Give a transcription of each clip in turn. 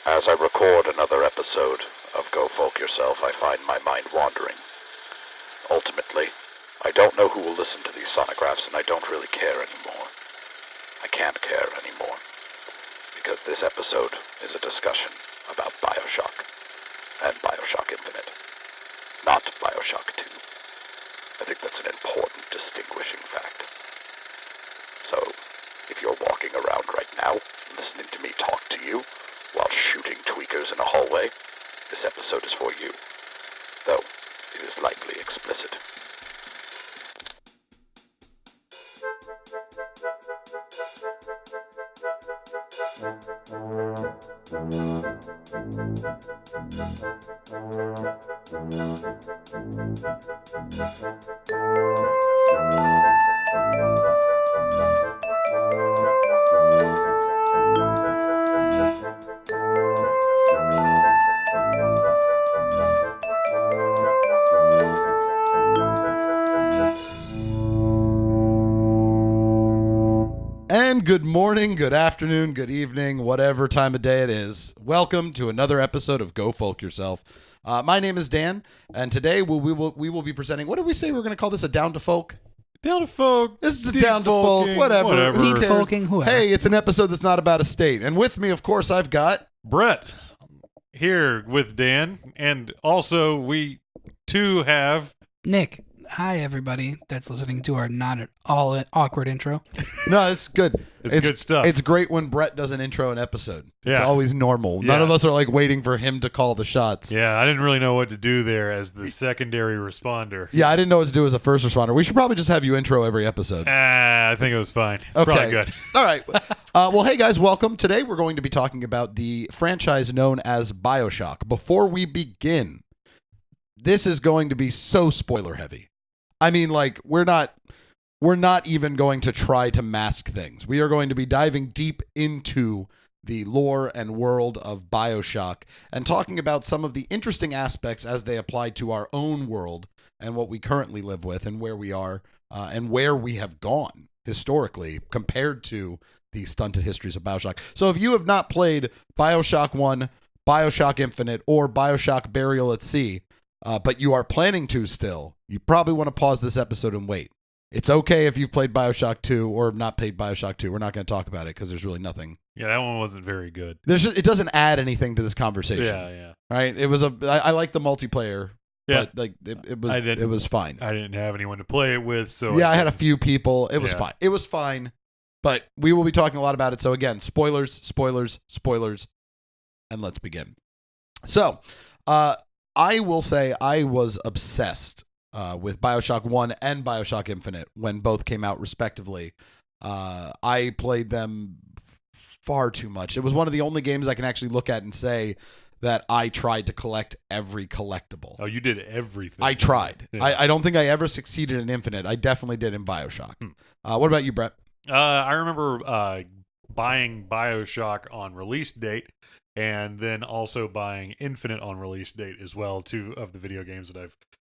As I record another episode of Go Folk Yourself, I find my mind wandering. Ultimately, I don't know who will listen to these sonographs, and I don't really care anymore. I can't care anymore. Because this episode is a discussion about Bioshock and Bioshock Infinite, not Bioshock 2. I think that's an important distinguishing fact. So, if you're walking around right now, listening to me talk to you, while shooting tweakers in a hallway, this episode is for you, though it is likely explicit. And good morning, good afternoon, good evening, whatever time of day it is. Welcome to another episode of Go Folk Yourself. My name is Dan, and today we will be presenting. What did we say we were going to call this? A down to folk? Down to folk. This is a down to folk. Whatever. Who cares? Folk-ing, whoever. Hey, it's an episode that's not about a state. And with me, of course, I've got Brett here with Dan, and also we too have Nick. Hi, everybody that's listening to our not at all awkward intro. No, it's good. It's good stuff. It's great when Brett does an intro an episode. It's Yeah. always normal. None Yeah. of us are like waiting for him to call the shots. Yeah, I didn't really know what to do there as the secondary responder. Yeah, I didn't know what to do as a first responder. We should probably just have you intro every episode. I think it was fine. It's probably good. All right. Well, hey, guys, welcome. Today we're going to be talking about the franchise known as Bioshock. Before we begin, this is going to be so spoiler heavy. I mean, like, we're not even going to try to mask things. We are going to be diving deep into the lore and world of Bioshock and talking about some of the interesting aspects as they apply to our own world and what we currently live with and where we are and where we have gone historically compared to the stunted histories of Bioshock. So if you have not played Bioshock 1, Bioshock Infinite, or Bioshock Burial at Sea, but you are planning to still, you probably want to pause this episode and wait. It's okay if you've played Bioshock 2 or not played Bioshock 2. We're not going to talk about it because there's really nothing. Yeah, that one wasn't very good. It doesn't add anything to this conversation. Yeah. Right? I like the multiplayer, Yeah. but like it was fine. I didn't have anyone to play it with, so Yeah, I had a few people. It was Yeah. fine. It was fine, but we will be talking a lot about it. So again, spoilers, and let's begin. So, I will say I was obsessed with Bioshock 1 and Bioshock Infinite when both came out respectively. I played them far too much. It was one of the only games I can actually look at and say that I tried to collect every collectible. Oh, you did everything. I tried. Yeah. I don't think I ever succeeded in Infinite. I definitely did in Bioshock. What about you, Brett? I remember buying Bioshock on release date, and then also buying Infinite on release date as well, two of the video games that I've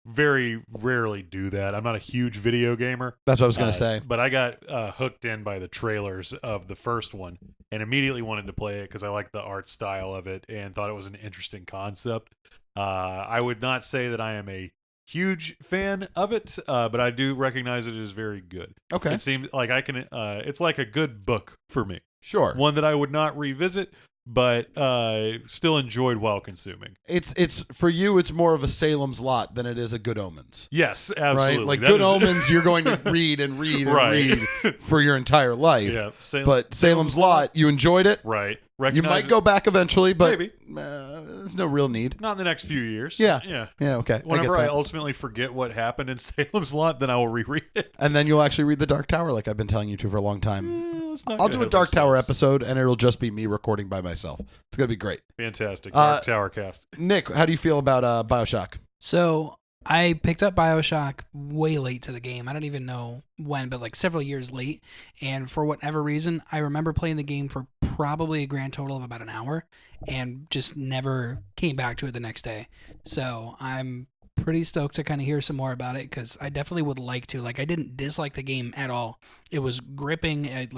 very rarely do that. I'm not a huge video gamer. That's what I was going to say. But I got hooked in by the trailers of the first one and immediately wanted to play it because I liked the art style of it and thought it was an interesting concept. I would not say that I am a huge fan of it, but I do recognize it is very good. Okay. It seems like I can. It's like a good book for me. Sure. One that I would not revisit, but still enjoyed while consuming. It's for you, it's more of a Salem's Lot than it is a Good Omens. Yes, absolutely. Right? Like That Good is- Omens, you're going to read and read and Right. read for your entire life. Yeah, But Salem's Lot, you enjoyed it. Right. You Recognize might it- go back eventually, but Maybe. there's no real need. Not in the next few years. Yeah. Yeah. Yeah, okay. Whenever I I get that. ultimately forget what happened in Salem's Lot, then I will reread it. And then you'll actually read The Dark Tower like I've been telling you to for a long time. Let's not I'll get do a ahead of Dark Tower ourselves. episode, and it'll just be me recording by myself. It's going to be great. Fantastic. Dark Tower cast. Nick, how do you feel about Bioshock? So I picked up Bioshock way late to the game. I don't even know when, but like several years late. And for whatever reason, I remember playing the game for probably a grand total of about an hour and just never came back to it the next day. So I'm pretty stoked to kind of hear some more about it because I definitely would like to. Like, I didn't dislike the game at all. It was gripping. It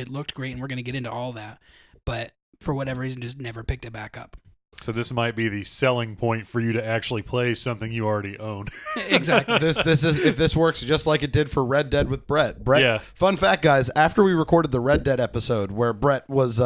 looked great, and we're going to get into all that. But for whatever reason, just never picked it back up. So this might be the selling point for you to actually play something you already own. Exactly. This is if this works just like it did for Red Dead with Brett. Yeah. Fun fact, guys. After we recorded the Red Dead episode, where Brett was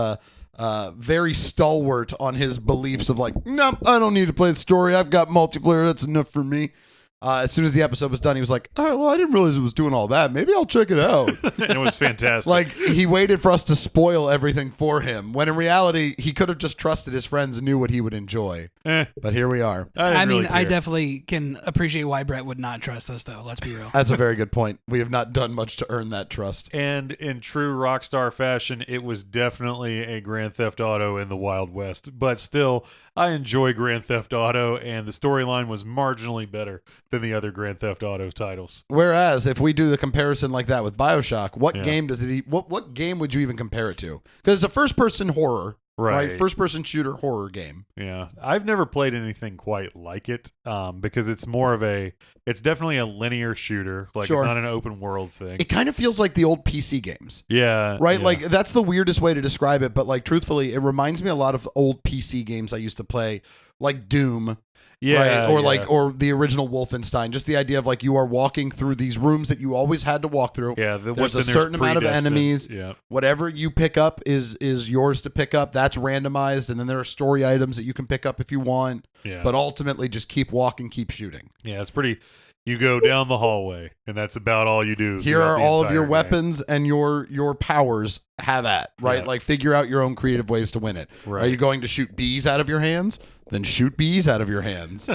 very stalwart on his beliefs of like, no, I don't need to play the story. I've got multiplayer. That's enough for me. As soon as the episode was done, he was like, all right, well, I didn't realize it was doing all that. Maybe I'll check it out. And it was fantastic. Like, he waited for us to spoil everything for him, when in reality, he could have just trusted his friends and knew what he would enjoy. But here we are. I mean, really I care. definitely can appreciate why Brett would not trust us, though. Let's be real. That's a very good point. We have not done much to earn that trust. And in true Rockstar fashion, it was definitely a Grand Theft Auto in the Wild West. But still, I enjoy Grand Theft Auto, and the storyline was marginally better than the other Grand Theft Auto titles. Whereas, if we do the comparison like that with Bioshock, what Yeah. game does it? What game would you even compare it to? Because it's a first-person horror, right? First-person shooter horror game. Yeah. I've never played anything quite like it because it's more of it's definitely a linear shooter. Like, Sure. it's not an open world thing. It kind of feels like the old PC games. Yeah. Right? yeah. Like, that's the weirdest way to describe it, but like, truthfully, it reminds me a lot of old PC games I used to play, like Doom. yeah. Right? Or yeah. like, or the original Wolfenstein. Just the idea of like, you are walking through these rooms that you always had to walk through. Yeah, There's a certain amount of enemies. Yeah. Whatever you pick up is yours to pick up. That's randomized, and then there are story items that you can pick up if you want. Yeah. But ultimately, just keep walking, keep shooting. Yeah, it's pretty. You go down the hallway, and that's about all you do. Here throughout are the all of entire your game. weapons and your powers. Have at, right? Yeah. Like, figure out your own creative ways to win it. Right. Are you going to shoot bees out of your hands? Then shoot bees out of your hands.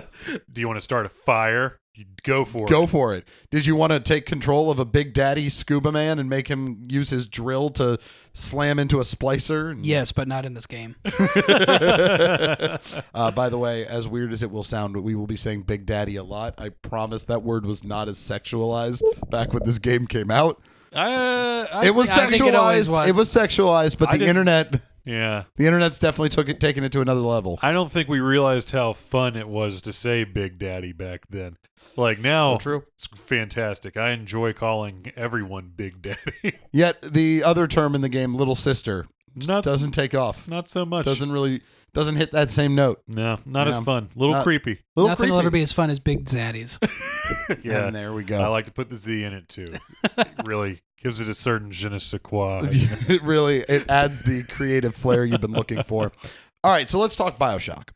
Do you want to start a fire? You go for it. Go for it. Did you want to take control of a Big Daddy scuba man and make him use his drill to slam into a splicer? And- Yes, but not in this game. By the way, as weird as it will sound, we will be saying Big Daddy a lot. I promise that word was not as sexualized back when this game came out. It was I think it always sexualized. was. It was sexualized, but I the didn't- internet, Yeah. definitely taken it to another level. I don't think we realized how fun it was to say Big Daddy back then. Like, now, Still true. it's fantastic. I enjoy calling everyone Big Daddy. Yet the other term in the game, Little Sister, Not doesn't take off. Not so much. Doesn't hit that same note. No, not Yeah. as fun. A little Not- creepy. Little Nothing will creepy. ever be as fun as Big Zaddies. Yeah. And there we I go. like to put the Z in it, too. It really gives it a certain je ne sais quoi. it adds the creative flair you've been looking for. All right, so let's talk Bioshock.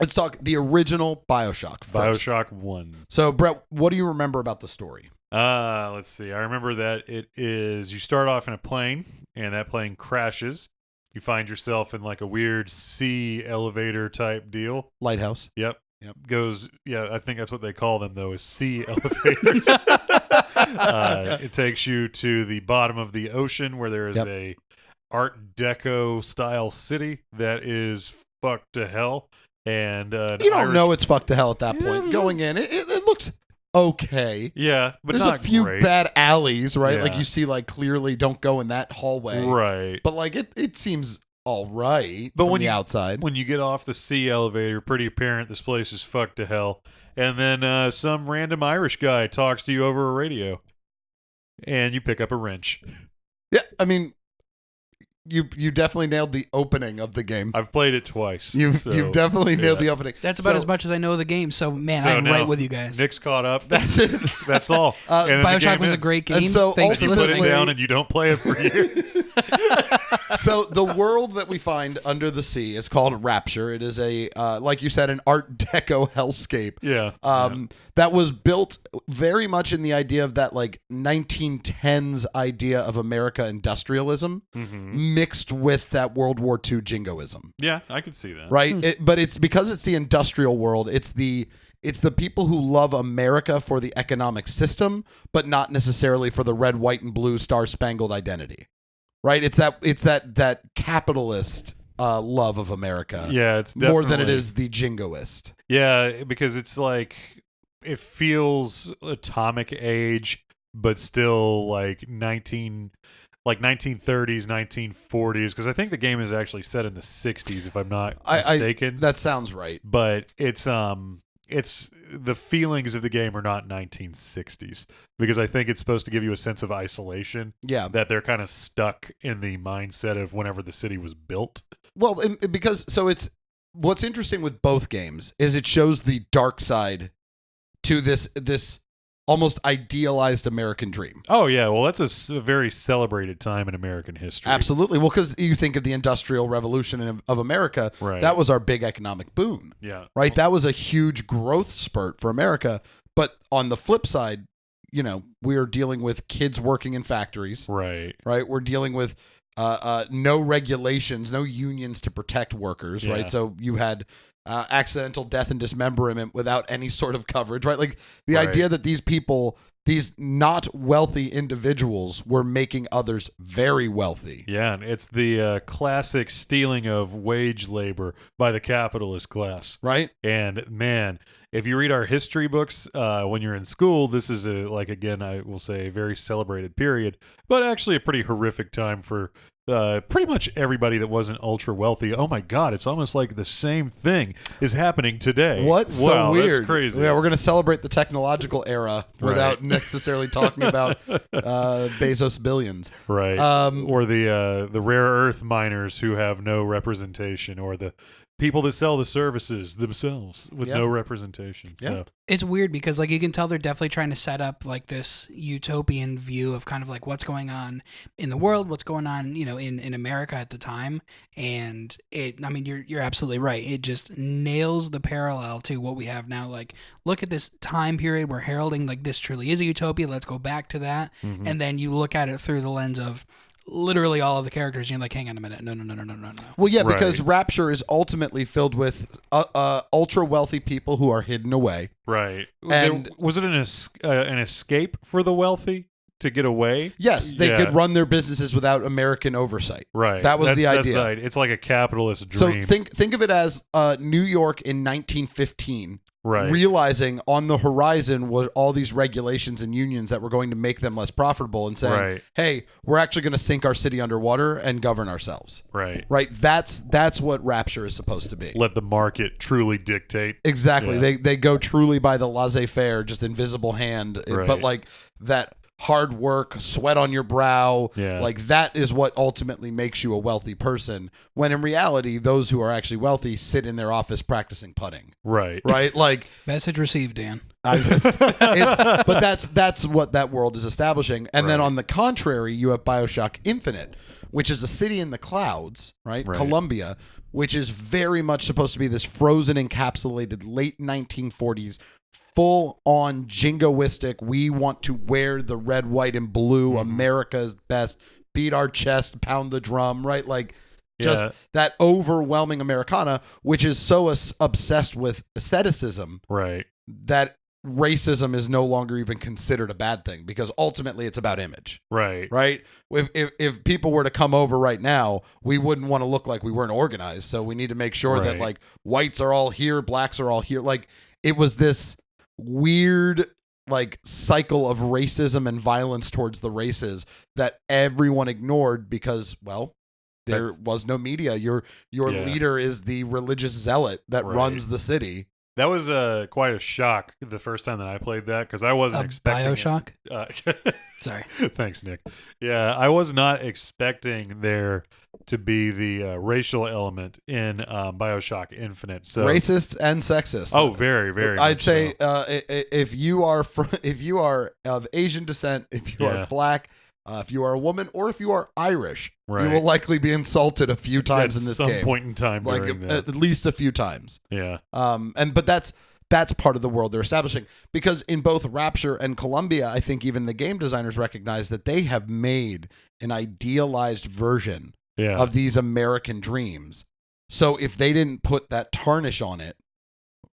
Let's talk the original Bioshock first. Bioshock 1. So, Brett, what do you remember about the story? Let's see. I remember that it is you start off in a plane, and that plane crashes. You find yourself in like a weird sea elevator type deal. Lighthouse. Yep. Yep. I think that's what they call them, though, is sea elevators. It takes you to the bottom of the ocean where there is Yep. a Art Deco style city that is fucked to hell. And You don't know it's fucked to hell at that point. Yeah. Going in, it looks okay. Yeah, but There's not a few great. bad alleys, right? Like Yeah. you see, like clearly don't go in that hallway. Right. But like it seems all right But from when the you- outside. When you get off the sea elevator, pretty apparent this place is fucked to hell. And then some random Irish guy talks to you over a radio. And you pick up a wrench. Yeah, I mean, you definitely nailed the opening of the game. I've played it twice. You've so, definitely nailed yeah. the opening. That's about So- as much as I know of the game. So, man, So I'm now- right with you guys. Nick's caught up. That's it. That's all. And then the Bioshock game was a ends. great game. And so Thanks for You put it ultimately- listening. down and you don't play it for years. So the world that we find under the sea is called Rapture. It is a, like you said, an Art Deco hellscape. Yeah. That was built very much in the idea of that like 1910s idea of America industrialism mixed with that World War II jingoism, Yeah, I could see that. right? But it's because it's the industrial world. It's the people who love America for the economic system, but not necessarily for the red, white, and blue star-spangled identity, right? It's that capitalist love of America, Yeah, it's more than it definitely- is the jingoist. Yeah, because it's like it feels atomic age, but still like 1930s, 1940s. Because I think the game is actually set in the 60s, if I'm not mistaken. That sounds right. But it's the feelings of the game are not 1960s because I think it's supposed to give you a sense of isolation. Yeah. That they're kind of stuck in the mindset of whenever the city was built. Well, because so it's what's interesting with both games is it shows the dark side to this almost idealized American dream. Oh yeah, well that's a very celebrated time in American history. Absolutely. Well, because you think of the Industrial Revolution of America, Right. that was our big economic boon, Yeah. right? That was a huge growth spurt for America. But on the flip side, you know, we're dealing with kids working in factories, Right. right? We're dealing with no regulations, no unions to protect workers, Yeah. right? So you had accidental death and dismemberment without any sort of coverage, right? Like the Right. idea that these people, these not wealthy individuals, were making others very wealthy. Yeah, and it's the classic stealing of wage labor by the capitalist class. Right? And man, if you read our history books when you're in school, this is again, I will say, a very celebrated period, but actually a pretty horrific time for pretty much everybody that wasn't ultra wealthy. Oh my God, it's almost like the same thing is happening today. What's so Wow, weird? That's crazy. Yeah, we're going to celebrate the technological era without Right. necessarily talking about Bezos billions. Right. Or the rare earth miners who have no representation, or the people that sell the services themselves with Yep. no representation. Yeah. So, It's weird because like you can tell they're definitely trying to set up like this utopian view of kind of like what's going on in the world, what's going on, you know, in America at the time. And I mean, you're absolutely right. It just nails the parallel to what we have now. Like, look at this time period we're heralding, like this truly is a utopia. Let's go back to that. mhm. And then you look at it through the lens of literally all of the characters. And you're like, hang on a minute. No. Well, yeah, Right. because Rapture is ultimately filled with ultra wealthy people who are hidden away. Right. And- was it an escape for the wealthy to get away? Yes, they Yeah. could run their businesses without American oversight. Right. That was the That's idea. It's like a capitalist So dream. think of it as New York in 1915. right. Realizing on the horizon were all these regulations and unions that were going to make them less profitable, and saying, Right. "Hey, we're actually going to sink our city underwater and govern ourselves." Right. Right? That's what Rapture is supposed to be. Let the market truly dictate. Exactly. Yeah. They go truly by the laissez-faire, just invisible hand, Right. but like that hard work, sweat on your brow, Yeah. like that is what ultimately makes you a wealthy person. When in reality, those who are actually wealthy sit in their office practicing putting. Right. Right? Like Message received, Dan. but that's what that world is establishing. And then Right. on the contrary, you have Bioshock Infinite, which is a city in the clouds, right? Right. Columbia, which is very much supposed to be this frozen, encapsulated late 1940s, full on jingoistic. We want to wear the red, white, and blue. America's best. Beat our chest, pound the drum, right? Like just Yeah. that overwhelming Americana, which is so obsessed with aestheticism Right. that racism is no longer even considered a bad thing, because ultimately it's about image, Right. right? If people were to come over right now, we wouldn't want to look like we weren't organized. So we need to make sure that Right. like whites are all here, blacks are all here. Like it was this weird like cycle of racism and violence towards the races that everyone ignored because, well, there That's- was no media. Your Yeah. leader is the religious zealot that Right. runs the city. That was quite a shock the first time that I played that, because I wasn't expecting Bioshock? it. Sorry. Thanks, Nick. Yeah, I was not expecting there to be the racial element in Bioshock Infinite. So Racist and sexist. Oh, very, very. I'd much say so. If you are if you are of Asian descent, if you Yeah. are black, if you are a woman, or if you are Irish, Right. you will likely be insulted a few times At in this some game. point in time Like during that. at least a few times. Yeah. But that's part of the world they're establishing, because in both Rapture and Columbia, I think even the game designers recognize that they have made an idealized version Yeah. of these American dreams. So if they didn't put that tarnish on it,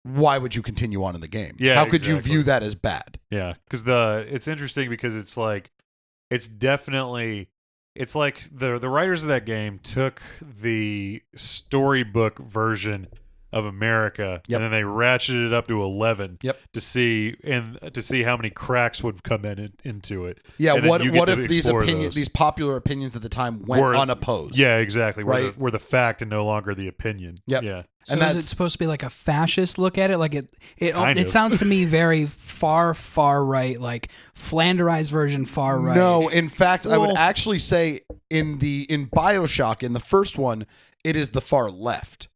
why would you continue on in the game? Yeah, How could you exactly. view that as bad? Yeah, because it's interesting because it's like it's like the writers of that game took the storybook version of America Yep. and then they ratcheted it up to 11 Yep. to see how many cracks would come into it. Yeah, And then what you get to if these explore opinions, those. these popular opinions at the time went Were- unopposed? Yeah, exactly. Right. We're the fact and no longer the opinion. Yep. Yeah. So And is that's- it supposed to be like a fascist look at it? Like Kind it of. sounds to me very far right, like Flanderized version far right. No, in fact, I would Well- actually say in Bioshock, in the first one, it is the far left,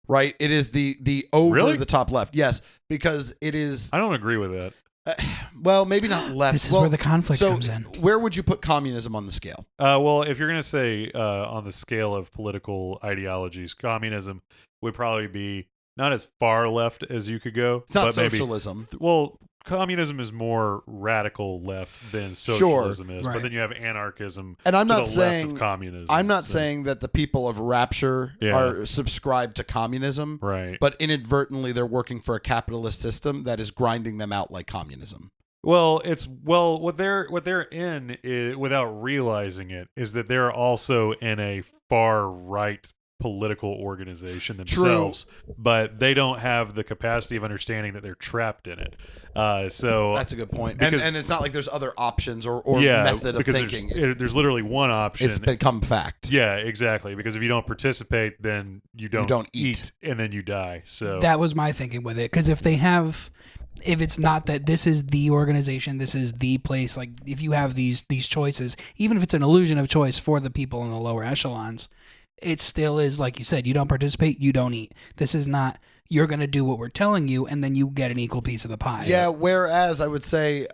right? It is the over Really? the top left. Yes, because it is. I don't agree with that. Well, maybe not left. This is well, where the conflict so comes in. where would you put communism on the scale? Well, if you're going to say on the scale of political ideologies, communism would probably be not as far left as you could go. It's not but maybe, socialism. well, communism is more radical left than Sure. socialism is. Right. But then you have anarchism And I'm to not the saying left of communism. I'm not So- saying that the people of Rapture Yeah. are subscribed to communism, Right. but inadvertently they're working for a capitalist system that is grinding them out like communism. Well, what they're in is, without realizing it, is that they're also in a far right political organization themselves, but they don't have the capacity of understanding that they're trapped in it. So That's a good point. because- And it's not like there's other options or yeah, method of because thinking. there's literally one option. It's become fact. Yeah, exactly. Because if you don't participate, then you don't eat. and then you die. So That was my thinking with it, because if it's not that this is the organization, this is the place, like if you have these choices, even if it's an illusion of choice for the people in the lower echelons, it still is, like you said, you don't participate, you don't eat. This is not, you're going to do what we're telling you, and then you get an equal piece of the pie. Yeah, whereas I would say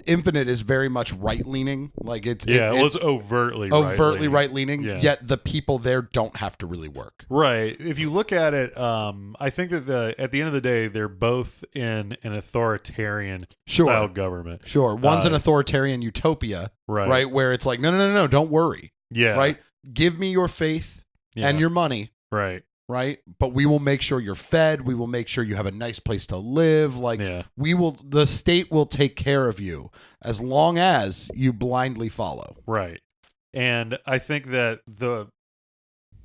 Infinite is very much right-leaning. Like it's it's overtly overtly right-leaning. right-leaning, Yeah. yet the people there don't have to really work. Right. If you look at it, I think that at the end of the day, they're both in an authoritarian Sure. style government. Sure. One's an authoritarian utopia, Right. where it's like, no, don't worry, Yeah. right? Give me your faith Yeah. and your money, Right. right? But we will make sure you're fed. We will make sure you have a nice place to live. Like Yeah. the state will take care of you as long as you blindly follow. Right. And I think that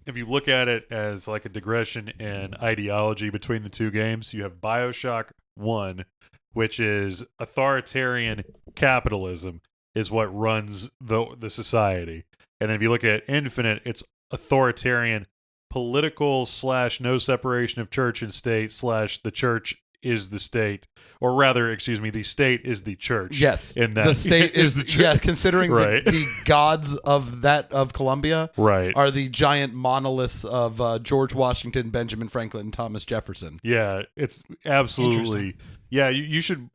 if you look at it as like a digression in ideology between the two games, you have Bioshock 1, which is authoritarian capitalism is what runs the society. And then if you look at Infinite, it's authoritarian political / no separation of church and state / the church is the state, or rather, excuse me, the state is the church. Yes, in that the state is the church. yeah. Considering Right. the gods of Columbia Right. are the giant monoliths of George Washington, Benjamin Franklin, and Thomas Jefferson. Yeah, it's absolutely. Interesting. Yeah, you should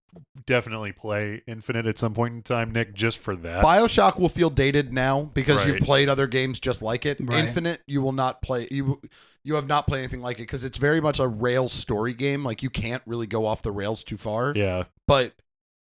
definitely play Infinite at some point in time, Nick, just for that. Bioshock will feel dated now because Right. you've played other games just like it. Right. Infinite, you will not play. You have not played anything like it because it's very much a rails story game. Like you can't really go off the rails too far. Yeah, But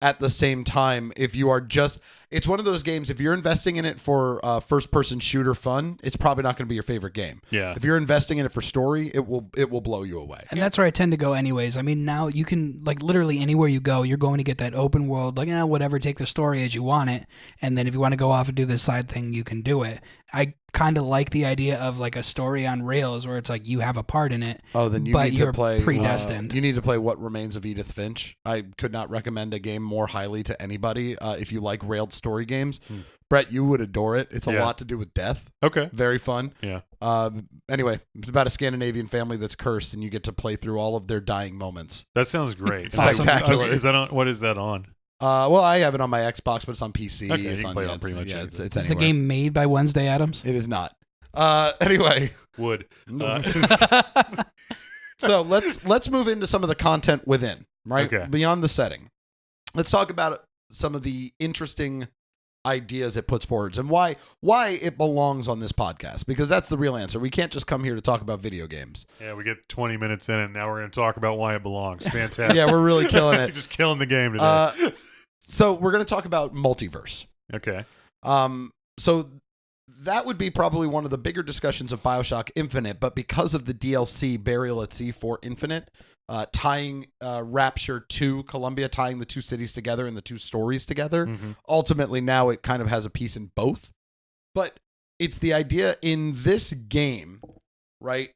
at the same time, if you are just, it's one of those games. If you're investing in it for first-person shooter fun, it's probably not going to be your favorite game. yeah, If you're investing in it for story, it will blow you away. And that's where I tend to go anyways. I mean, now you can, like, literally anywhere you go, you're going to get that open world, like, whatever, take the story as you want it. And then if you want to go off and do this side thing, you can do it. I kind of like the idea of, like, a story on rails where it's like you have a part in it. Oh, then you But need you're to play predestined. you need to play What Remains of Edith Finch. I could not recommend a game more highly to anybody if you like railed story games. Brett, you would adore it. It's a Yeah. lot to do with death. okay, Very fun. yeah, Anyway, it's about a Scandinavian family that's cursed, and you get to play through all of their dying moments. that sounds great. Spectacular. Is that on? What is that on? Well, I have it on my Xbox, but it's on PC. Okay, it's you can play it on pretty much yeah, anything. it's Is the anywhere. game made by Wednesday Addams? It is not. Anyway, Wood. so let's move into some of the content within, right? Okay. Beyond the setting. Let's talk about some of the interesting ideas it puts forward and why it belongs on this podcast, because that's the real answer. We can't just come here to talk about video games. Yeah, we get 20 minutes in, and now we're going to talk about why it belongs. Fantastic. Yeah, we're really killing it. Just killing the game today. So we're going to talk about multiverse. Okay. So that would be probably one of the bigger discussions of Bioshock Infinite, but because of the DLC Burial at Sea for Infinite, tying Rapture to Columbia, tying the two cities together and the two stories together, ultimately now it kind of has a piece in both. But it's the idea in this game, right?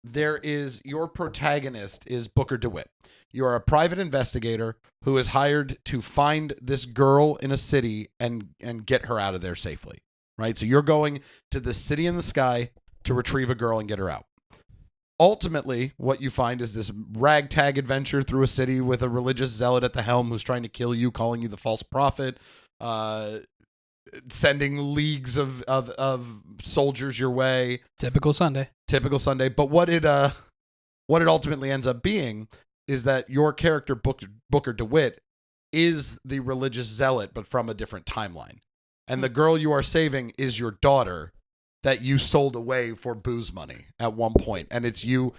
There is, your protagonist is Booker DeWitt. You are a private investigator who is hired to find this girl in a city and get her out of there safely, right? So you're going to the city in the sky to retrieve a girl and get her out. Ultimately, what you find is this ragtag adventure through a city with a religious zealot at the helm who's trying to kill you, calling you the false prophet. sending leagues of soldiers your way. Typical Sunday. But what it ultimately ends up being is that your character Booker DeWitt is the religious zealot, but from a different timeline. And the girl you are saving is your daughter that you sold away for booze money at one point. And it's you.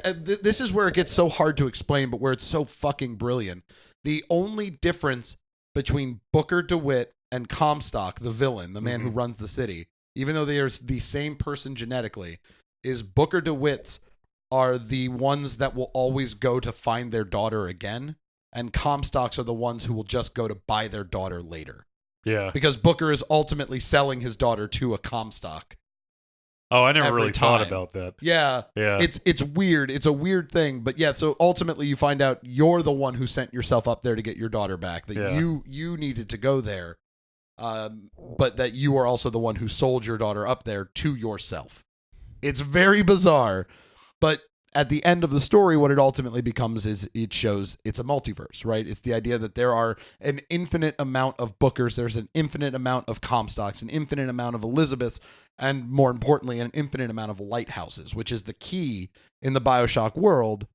This is where it gets so hard to explain, but where it's so fucking brilliant. The only difference between Booker DeWitt and Comstock, the villain, the man who runs the city, even though they are the same person genetically, is Booker DeWitt's are the ones that will always go to find their daughter again, and Comstocks are the ones who will just go to buy their daughter later. Yeah. Because Booker is ultimately selling his daughter to a Comstock. Oh, I never every really thought time. about that. Yeah. Yeah. It's weird. It's a weird thing. But yeah, so ultimately you find out you're the one who sent yourself up there to get your daughter back, that you needed to go there, but that you are also the one who sold your daughter up there to yourself. It's very bizarre. But at the end of the story, what it ultimately becomes is it shows it's a multiverse, right? It's the idea that there are an infinite amount of Bookers, there's an infinite amount of Comstocks, an infinite amount of Elizabeths, and more importantly, an infinite amount of lighthouses, which is the key in the Bioshock world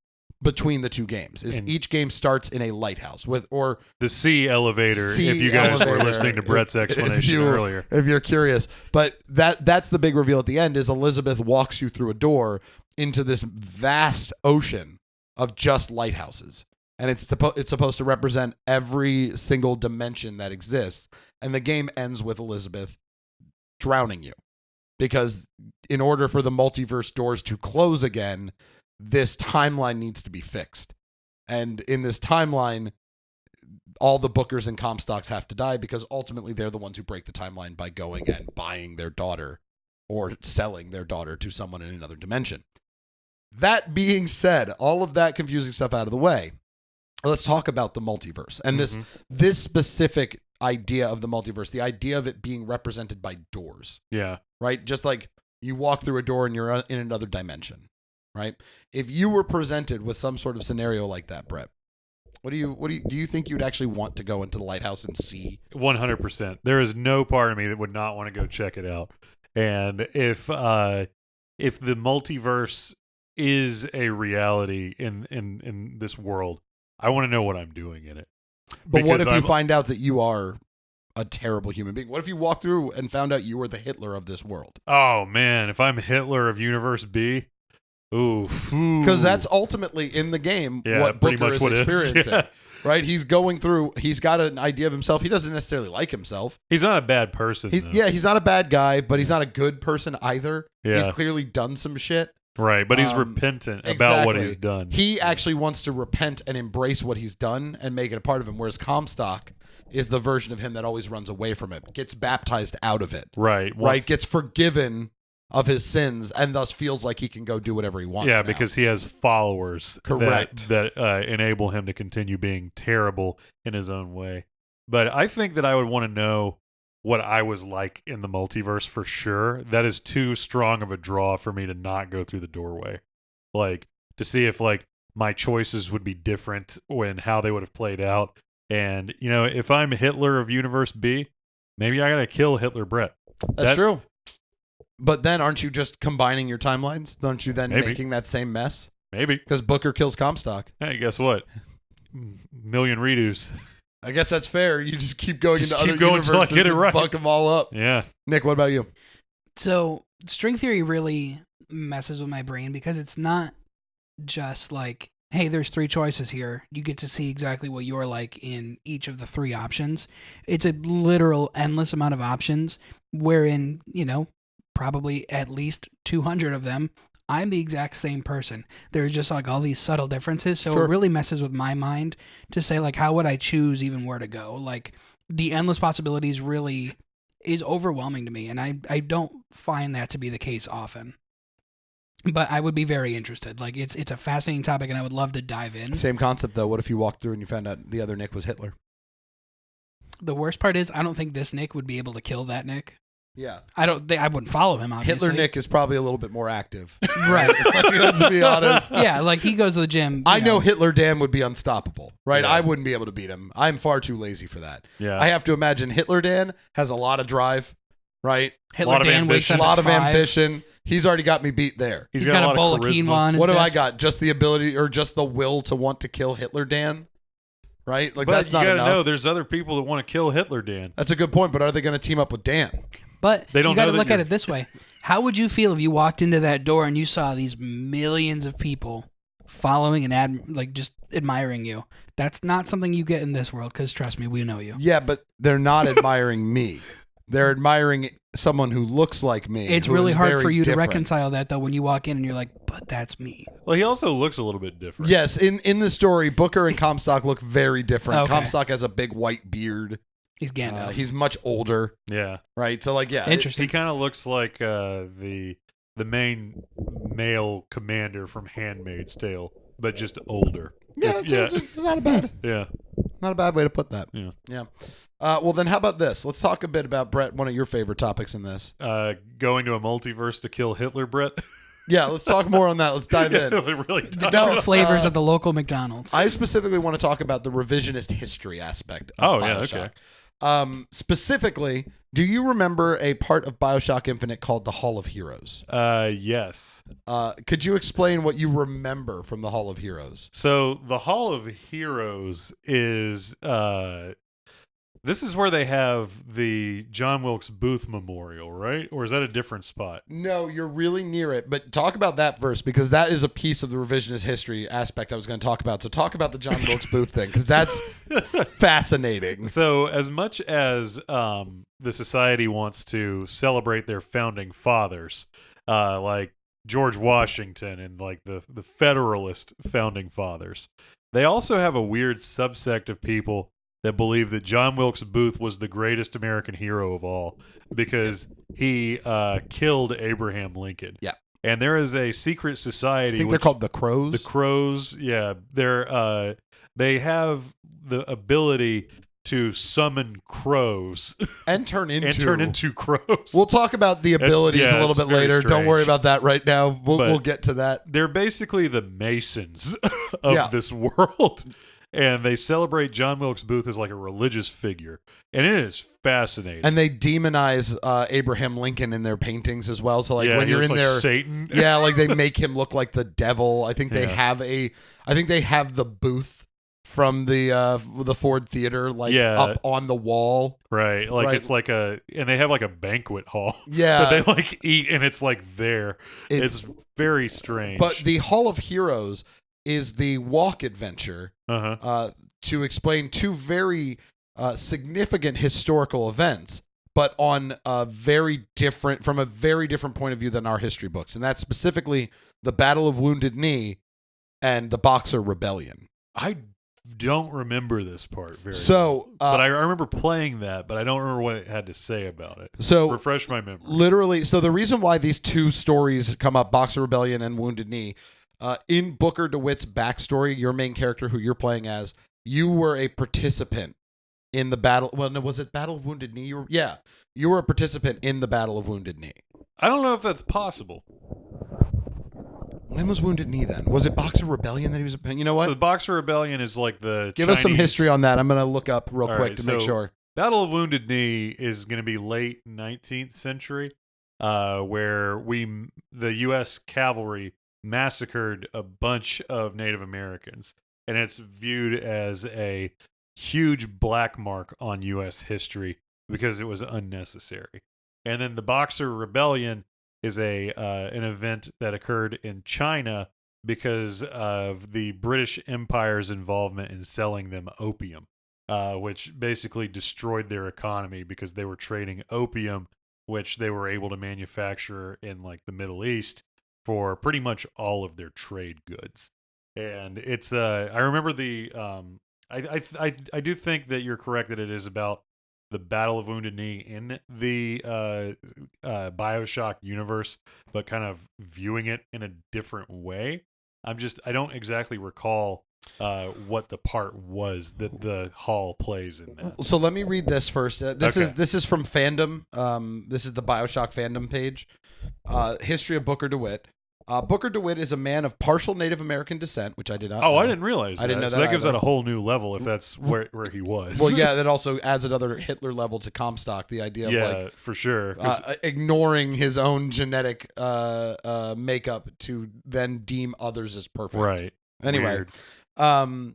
between the two games. Is each game starts in a lighthouse or the C elevator. C if you guys elevator. were listening to Brett's explanation earlier, if you're curious, but that's the big reveal at the end. Is Elizabeth walks you through a door into this vast ocean of just lighthouses. And it's supposed to represent every single dimension that exists. And the game ends with Elizabeth drowning you. Because in order for the multiverse doors to close again, this timeline needs to be fixed. And in this timeline, all the Bookers and Comstocks have to die because ultimately they're the ones who break the timeline by going and buying their daughter or selling their daughter to someone in another dimension. That being said, all of that confusing stuff out of the way, let's talk about the multiverse and this specific idea of the multiverse, the idea of it being represented by doors. Yeah. Right? Just like you walk through a door and you're in another dimension, right? If you were presented with some sort of scenario like that, Brett, do you think you'd actually want to go into the lighthouse and see? 100%. There is no part of me that would not want to go check it out. And if the multiverse is a reality in this world, I want to know what I'm doing in it. But what if you find out that you are a terrible human being? What if you walk through and found out you were the Hitler of this world? Oh man, if I'm Hitler of Universe B, because that's ultimately in the game what Booker is experiencing. Yeah. Right? He's going through, he's got an idea of himself. He doesn't necessarily like himself. He's not a bad person. He's not a bad guy, but he's not a good person either. Yeah. He's clearly done some shit. Right, but he's repentant about what he's done. He actually wants to repent and embrace what he's done and make it a part of him, whereas Comstock is the version of him that always runs away from it, gets baptized out of it. Right. Gets forgiven of his sins and thus feels like he can go do whatever he wants. Yeah, because he has followers Correct. that enable him to continue being terrible in his own way. But I think that I would want to know what I was like in the multiverse for sure. That is too strong of a draw for me to not go through the doorway. Like, to see if, like, my choices would be different when how they would have played out. And, you know, if I'm Hitler of Universe B, maybe I gotta kill Hitler Brett. That's true. But then aren't you just combining your timelines? Aren't you then making that same mess? Maybe. Because Booker kills Comstock. Hey, guess what? Million redos. I guess that's fair. You just keep going into other universes universes get it and right. fuck them all up. Yeah. Nick, what about you? So string theory really messes with my brain because it's not just like, hey, there's 3 choices here. You get to see exactly what you're like in each of the 3 options. It's a literal endless amount of options wherein, you know, probably at least 200 of them, I'm the exact same person. There's just like all these subtle differences. So It really messes with my mind to say like, how would I choose even where to go? Like the endless possibilities really is overwhelming to me. And I don't find that to be the case often. But I would be very interested. Like it's a fascinating topic and I would love to dive in. Same concept though. What if you walked through and you found out the other Nick was Hitler? The worst part is I don't think this Nick would be able to kill that Nick. Yeah. I wouldn't follow him, obviously. Hitler Nick is probably a little bit more active. Right. Like, let's be honest. Yeah, like he goes to the gym. I know Hitler Dan would be unstoppable, right? Yeah. I wouldn't be able to beat him. I'm far too lazy for that. Yeah. I have to imagine Hitler Dan has a lot of drive, right? Hitler lot of Dan wakes ambition. up A lot at of 5. ambition. He's already got me beat there. He's got a lot bowl of charisma. quinoa on his What have I desk. got? Just the ability or just the will to want to kill Hitler Dan? Right? Like But that's you not gotta enough. know, there's other people that want to kill Hitler, Dan. That's a good point, but are they going to team up with Dan? But They don't you got to know that look at you're- it this way. How would you feel if you walked into that door and you saw these millions of people following and just admiring you? That's not something you get in this world because trust me, we know you. Yeah, but they're not admiring me. They're admiring someone who looks like me. It's who really is hard very for you different. to reconcile that though when you walk in and you're like, but that's me. Well, he also looks a little bit different. Yes, in the story, Booker and Comstock look very different. Okay. Comstock has a big white beard. He's Gandalf. He's much older, Yeah. right? So like, yeah, Interesting. He kind of looks like the main male commander from Handmaid's Tale, but just older. It's not a bad, Yeah. not a bad way to put that. Yeah. Yeah. Well, then how about this? Let's talk a bit about, Brett, one of your favorite topics in this. Going to a multiverse to kill Hitler, Brett. Yeah, let's talk more on that. Let's dive in. Really tough. No, Flavors at the local McDonald's. I specifically want to talk about the revisionist history aspect of Oh, yeah, Bioshock. okay. Specifically, do you remember a part of Bioshock Infinite called the Hall of Heroes? Yes. Could you explain what you remember from the Hall of Heroes? So the Hall of Heroes is this is where they have the John Wilkes Booth Memorial, right? Or is that a different spot? No, you're really near it, but talk about that first because that is a piece of the revisionist history aspect I was going to talk about. So talk about the John Wilkes Booth thing because that's fascinating. So as much as the society wants to celebrate their founding fathers, like George Washington and like the Federalist founding fathers, they also have a weird subsect of people that believe that John Wilkes Booth was the greatest American hero of all because he killed Abraham Lincoln. Yeah. And there is a secret society. I think they're called the Crows. The Crows. Yeah. They have the ability to summon crows and turn into crows. We'll talk about the abilities a little it's bit very later. Don't strange. worry about that right now. We'll get to that. They're basically the Masons of Yeah. this world. And they celebrate John Wilkes Booth as like a religious figure. And it is fascinating. And they demonize Abraham Lincoln in their paintings as well. So like yeah, when he you're looks in like there, Satan. yeah, like they make him look like the devil. I think they Yeah. have the booth from the Ford Theater Yeah. up on the wall. Right. Like Right. it's like and they have like a banquet hall. Yeah. But they like eat and it's like there. It's very strange. But the Hall of Heroes is the walk adventure uh-huh. to explain two very significant historical events, but on from a very different point of view than our history books. And that's specifically the Battle of Wounded Knee and the Boxer Rebellion. I don't remember this part very So, well. But I remember playing that, but I don't remember what it had to say about it. So Refresh my memory. literally, so the reason why these two stories come up, Boxer Rebellion and Wounded Knee, in Booker DeWitt's backstory, your main character who you're playing as, you were a participant in the battle. Well, no, was it Battle of Wounded Knee? You were a participant in the Battle of Wounded Knee. I don't know if that's possible. When was Wounded Knee then? Was it Boxer Rebellion that he was a... You know what? So the Boxer Rebellion is like the Give us some Chinese- history on that. I'm going to look up real All quick right, to make so sure. Battle of Wounded Knee is going to be late 19th century, where the U.S. cavalry massacred a bunch of Native Americans, and it's viewed as a huge black mark on U.S. history because it was unnecessary. And then the Boxer Rebellion is an event that occurred in China because of the British Empire's involvement in selling them opium, which basically destroyed their economy because they were trading opium, which they were able to manufacture in like the Middle East for pretty much all of their trade goods. And it's I remember I do think that you're correct that it is about the Battle of Wounded Knee in the Bioshock universe, but kind of viewing it in a different way. I don't exactly recall what the part was that the Hall plays in that. So let me read this first. This Okay. is from fandom. This is the Bioshock fandom page. History of Booker DeWitt. Booker DeWitt is a man of partial Native American descent, which I did not know. I didn't realize I didn't know so that that gives either. it a whole new level if that's where he was. Well, yeah, that also adds another Hitler level to Comstock. The idea of yeah, for sure. 'Cause- ignoring his own genetic makeup to then deem others as perfect. right. Anyway, Weird.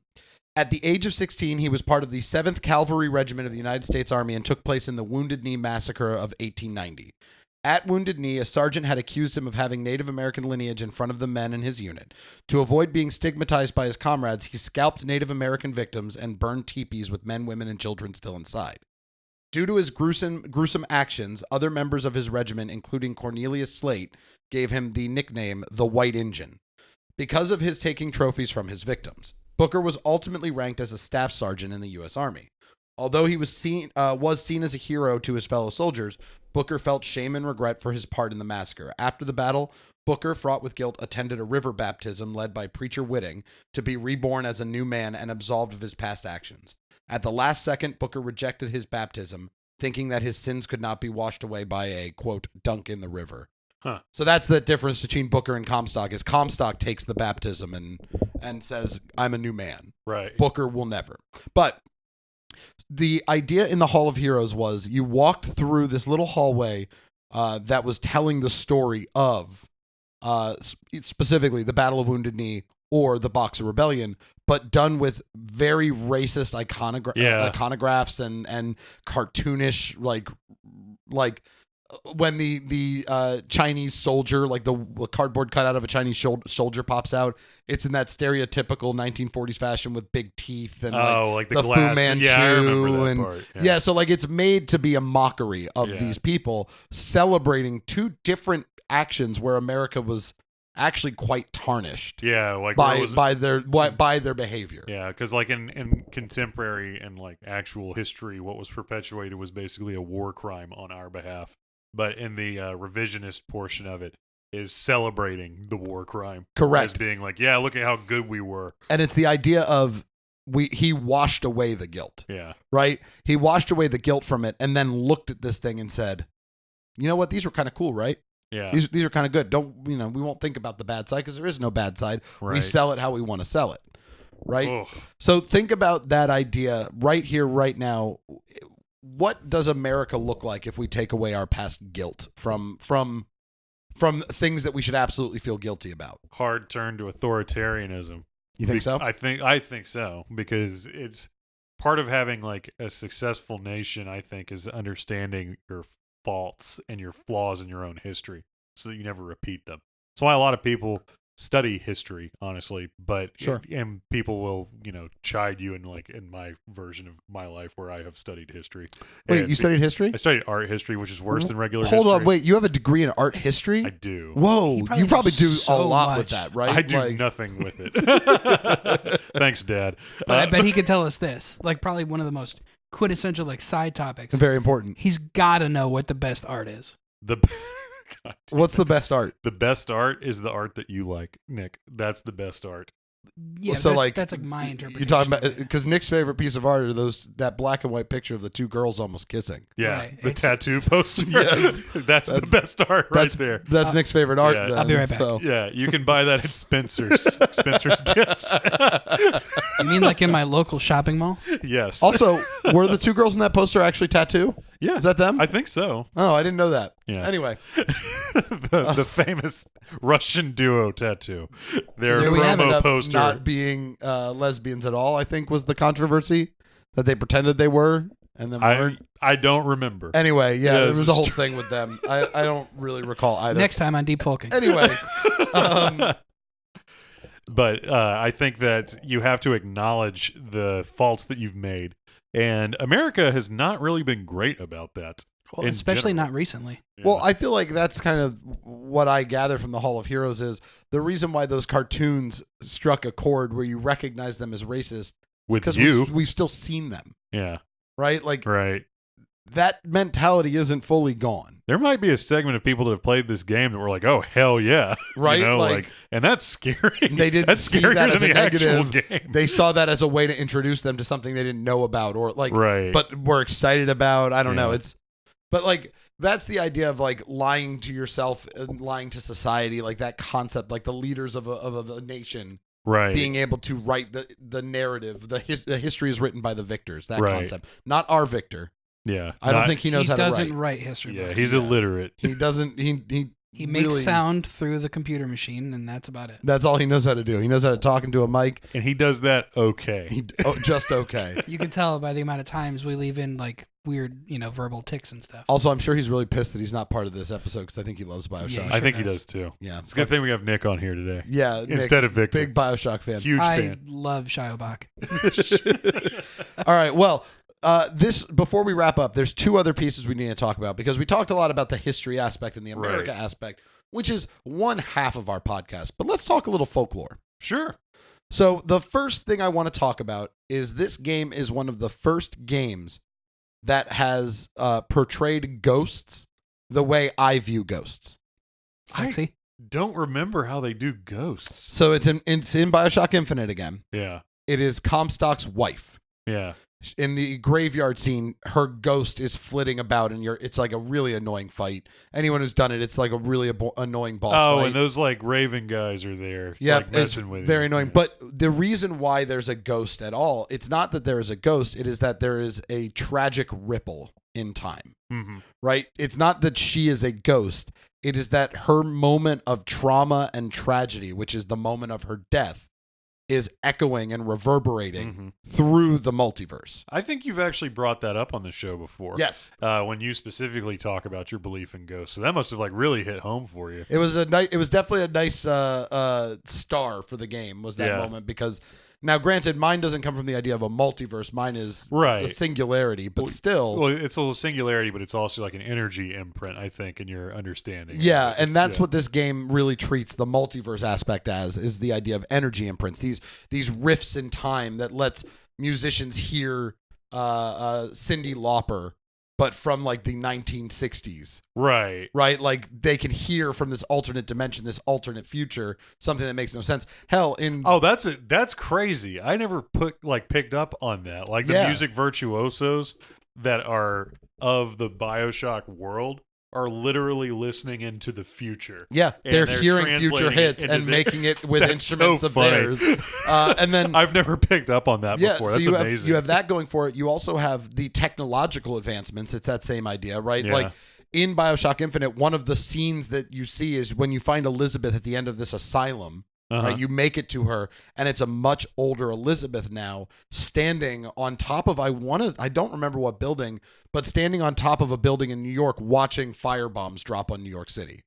at the age of 16, he was part of the 7th Cavalry Regiment of the United States Army and took place in the Wounded Knee Massacre of 1890. At Wounded Knee, a sergeant had accused him of having Native American lineage in front of the men in his unit. To avoid being stigmatized by his comrades, he scalped Native American victims and burned teepees with men, women, and children still inside. Due to his gruesome actions, other members of his regiment, including Cornelius Slate, gave him the nickname the White Injun because of his taking trophies from his victims. Booker was ultimately ranked as a staff sergeant in the U.S. Army. Although he was seen as a hero to his fellow soldiers, Booker felt shame and regret for his part in the massacre. After the battle, Booker, fraught with guilt, attended a river baptism led by Preacher Whitting to be reborn as a new man and absolved of his past actions. At the last second, Booker rejected his baptism, thinking that his sins could not be washed away by a, quote, dunk in the river. Huh. So that's the difference between Booker and Comstock, is Comstock takes the baptism and says, I'm a new man. Right. Booker will never. But the idea in the Hall of Heroes was you walked through this little hallway that was telling the story of specifically the Battle of Wounded Knee or the Boxer Rebellion, but done with very racist iconographs and cartoonish like when the Chinese soldier, like the cardboard cutout of a Chinese soldier pops out, it's in that stereotypical 1940s fashion with big teeth and like the Fu glass. Manchu. Yeah, I remember that and part. yeah, so like it's made to be a mockery of these people celebrating two different actions where America was actually quite tarnished. Yeah, like by their behavior. Yeah, because like in contemporary and like actual history, what was perpetuated was basically a war crime on our behalf. But in the revisionist portion of it is celebrating the war crime. Correct. As being like, yeah, look at how good we were. And it's the idea of he washed away the guilt. Yeah. Right? He washed away the guilt from it and then looked at this thing and said, you know what? These were kind of cool, right? Yeah. These are kind of good. We won't think about the bad side because there is no bad side. Right. We sell it how we want to sell it. Right? Ugh. So think about that idea right here, right now. What does America look like if we take away our past guilt from things that we should absolutely feel guilty about? Hard turn to authoritarianism. You think so? I think so, because it's part of having like a successful nation, I think, is understanding your faults and your flaws in your own history so that you never repeat them. That's why a lot of people study history, honestly, but Sure. And people will, chide you in my version of my life where I have studied history. Wait, And you studied history? I studied art history, which is worse than regular Hold history. on, wait. You have a degree in art history? I do. Whoa, He you probably do so a lot much. with that, right? I do Like, nothing with it. Thanks, Dad. But I bet he could tell us this, like probably one of the most quintessential like side topics. very important. He's got to know what the best art is. the God damn What's it. the best art? The best art is the art that you like, Nick. That's the best art. Yeah, So, that's like my interpretation. You're talking about of it. because Nick's favorite piece of art are that black and white picture of the two girls almost kissing. Yeah, Right, the it's- tattoo poster. Yes. that's the best art right there. That's Nick's favorite art. yeah. then, I'll be right back. so. Yeah, you can buy that at Spencer's. Spencer's Gifts. You mean like in my local shopping mall? Yes. Also, were the two girls in that poster actually tattoo? yeah, Is that them? I think so. Oh, I didn't know that. Yeah. Anyway, the famous Russian duo tattoo. Their there we have ended promo up poster. not being lesbians at all, I think was the controversy that they pretended they were and then weren't. I don't remember. Anyway, yeah, Yeah, there this was a is whole true. thing with them. I don't really recall either. Next time on Deep Folking. Anyway, But I think that you have to acknowledge the faults that you've made. And America has not really been great about that. Well, in especially general. not recently. well, I feel like that's kind of what I gather from the Hall of Heroes is the reason why those cartoons struck a chord where you recognize them as racist with because you. we've still seen them, Yeah, right? Like right. that mentality isn't fully gone. There might be a segment of people that have played this game that were like, "Oh hell yeah!" Right? You know, Like, and that's scary. They didn't that's see scarier that as than a the actual negative. game. They saw that as a way to introduce them to something they didn't know about, or like, Right. but were excited about. I don't know. Yeah. But like, that's the idea of like lying to yourself and lying to society, like that concept, like the leaders of a nation Right. being able to write the narrative. The history is written by the victors. That Right. concept, not our victor. Yeah. I don't think he knows how to doesn't write. write history Yeah, books. he's illiterate. He doesn't. He makes really, sound through the computer machine, and that's about it. That's all he knows how to do. He knows how to talk into a mic. And he does that okay. Just okay. You can tell by the amount of times we leave in like weird, verbal tics and stuff. Also, I'm sure he's really pissed that he's not part of this episode because I think he loves Bioshock. Yeah, I think sure he does. does too. Yeah, It's a good thing we have Nick on here today. Yeah, Nick, Instead of Victor. big Bioshock fan. Huge I fan. love Shiobak. All right, well, this before we wrap up, there's two other pieces we need to talk about because we talked a lot about the history aspect and the America Right. aspect, which is one half of our podcast. But let's talk a little folklore. Sure. So the first thing I want to talk about is this game is one of the first games that has portrayed ghosts the way I view ghosts. Sexy. Don't remember how they do ghosts. So it's in Bioshock Infinite again. Yeah. It is Comstock's wife. Yeah. In the graveyard scene, her ghost is flitting about, and it's like a really annoying fight. Anyone who's done it, it's like a really annoying boss fight. And those like Raven guys are there. Yeah, like, it's messing with very you. annoying. But the reason why there's a ghost at all, it's not that there is a ghost. It is that there is a tragic ripple in time, Mm-hmm. right? It's not that she is a ghost. It is that her moment of trauma and tragedy, which is the moment of her death, is echoing and reverberating Mm-hmm. through the multiverse. I think you've actually brought that up on the show before. Yes. When you specifically talk about your belief in ghosts. So that must have like really hit home for you. It was it was definitely a nice star for the game was that Yeah. moment because now granted mine doesn't come from the idea of a multiverse. Mine is Right. a singularity, but still Well, it's a little singularity, but it's also like an energy imprint, I think, in your understanding. yeah, and that's Yeah. what this game really treats the multiverse aspect as is the idea of energy imprints. These rifts in time that lets musicians hear Cyndi Lauper but from like the 1960s. Right. Right? Like they can hear from this alternate dimension, this alternate future, something that makes no sense. Hell, in Oh, that's crazy. I never picked up on that. Like the Yeah. music virtuosos that are of the Bioshock world are literally listening into the future. yeah, And they're they're hearing future translating hits it into and the- making it with That's instruments so of funny. theirs. And then I've never picked up on that before. so That's you amazing. you have that going for it. You also have the technological advancements. It's that same idea, right? Yeah. Like in Bioshock Infinite, one of the scenes that you see is when you find Elizabeth at the end of this asylum. Uh-huh. Right, you make it to her, and it's a much older Elizabeth now, standing on top of I don't remember what building, but standing on top of a building in New York, watching firebombs drop on New York City.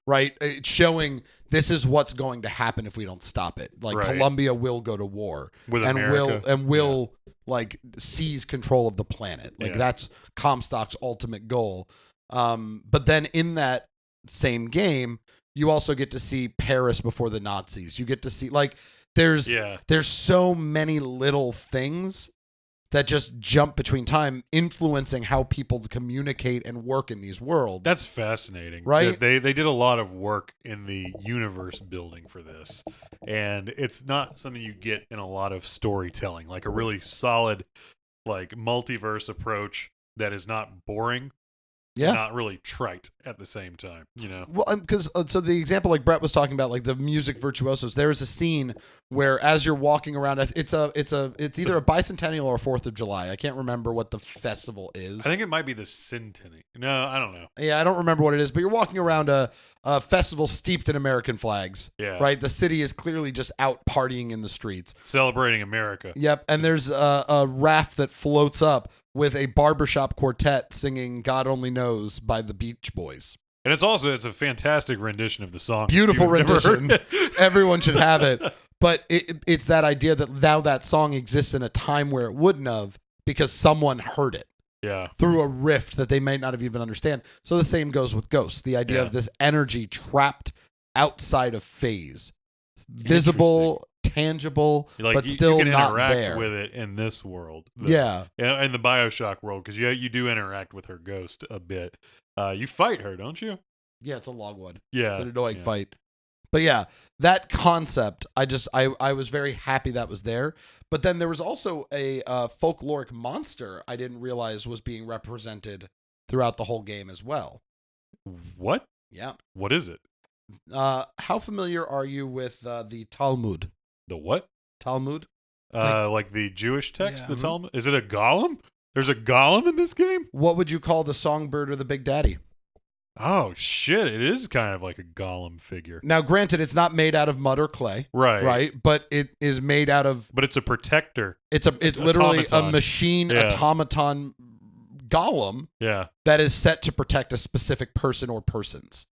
Right, it's showing this is what's going to happen if we don't stop it. Like Right. Colombia will go to war With and America. will like seize control of the planet. Like Yeah. that's Comstock's ultimate goal. But then in that same game, you also get to see Paris before the Nazis. You get to see like there's so many little things that just jump between time, influencing how people communicate and work in these worlds. That's fascinating. Right? They did a lot of work in the universe building for this. And it's not something you get in a lot of storytelling, like a really solid like multiverse approach that is not boring. Yeah. Not really trite at the same time, you know. Well, because so the example like Brett was talking about, like the music virtuosos, there is a scene where as you're walking around, it's either a bicentennial or 4th of July. I can't remember what the festival is. I think it might be the Centennial. No, I don't know. Yeah, I don't remember what it is, but you're walking around a festival steeped in American flags. Yeah. Right. The city is clearly just out partying in the streets. Celebrating America. Yep. And there's a raft that floats up with a barbershop quartet singing "God Only Knows" by the Beach Boys. And it's a fantastic rendition of the song. Beautiful You've never rendition. heard it. Everyone should have it. But it's that idea that now that song exists in a time where it wouldn't have because someone heard it Yeah. through a rift that they might not have even understand. So the same goes with Ghosts. The idea Yeah. of this energy trapped outside of phase, visible, tangible, Like, but you still can not interact there. with it in this world. Yeah. In the Bioshock world, because you do interact with her ghost a bit. You fight her, don't you? Yeah, it's a logwood. Yeah. It's an annoying yeah. fight. But yeah, that concept, I was very happy that was there. But then there was also a folkloric monster I didn't realize was being represented throughout the whole game as well. What? Yeah. What is it? How familiar are you with the Talmud? The what? Talmud? Like the Jewish text, Yeah. the Mhm. Talmud? Is it a golem? There's a golem in this game? What would you call the songbird or the Big Daddy? Oh, shit. It is kind of like a golem figure. Now, granted, it's not made out of mud or clay, Right. right? But it is made out of. But it's a protector. It's literally a automaton. machine Yeah. automaton golem Yeah. that is set to protect a specific person or persons.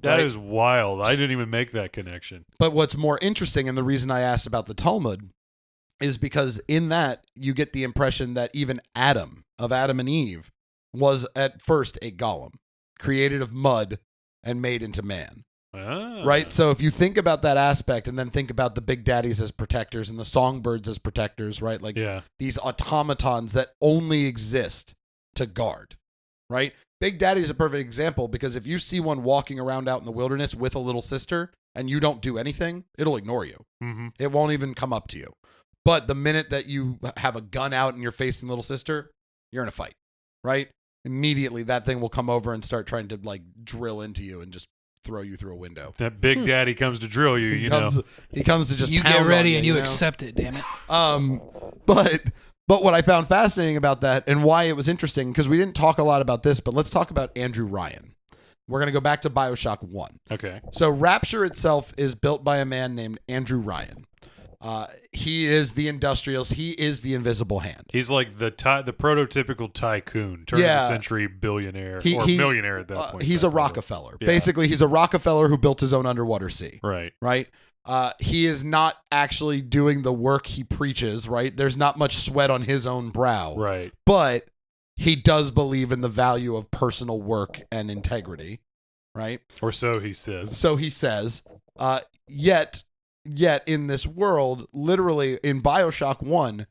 That right? is wild. I didn't even make that connection. But what's more interesting, and the reason I asked about the Talmud, is because in that you get the impression that even Adam and Eve was at first a golem, created of mud and made into man. Ah. Right? So if you think about that aspect and then think about the Big Daddies as protectors and the songbirds as protectors, right? Like Yeah. these automatons that only exist to guard, right? Big Daddy is a perfect example because if you see one walking around out in the wilderness with a little sister and you don't do anything, it'll ignore you. Mm-hmm. It won't even come up to you. But the minute that you have a gun out and you're facing little sister, you're in a fight, right? Immediately that thing will come over and start trying to like drill into you and just throw you through a window. That Big Daddy comes to drill you, you know. He comes to just You pound get ready on and you know? accept it, damn it. But what I found fascinating about that and why it was interesting, because we didn't talk a lot about this, but let's talk about Andrew Ryan. We're going to go back to Bioshock 1. Okay. So Rapture itself is built by a man named Andrew Ryan. He is the industrials. He is the invisible hand. He's like the prototypical tycoon, turn of the century billionaire or millionaire at that point. He's a Rockefeller. Yeah. Basically, he's a Rockefeller who built his own underwater sea. Right. Right? He is not actually doing the work he preaches, right? There's not much sweat on his own brow. Right. But he does believe in the value of personal work and integrity, right? Or so he says. So he says, yet in this world, literally in Bioshock 1,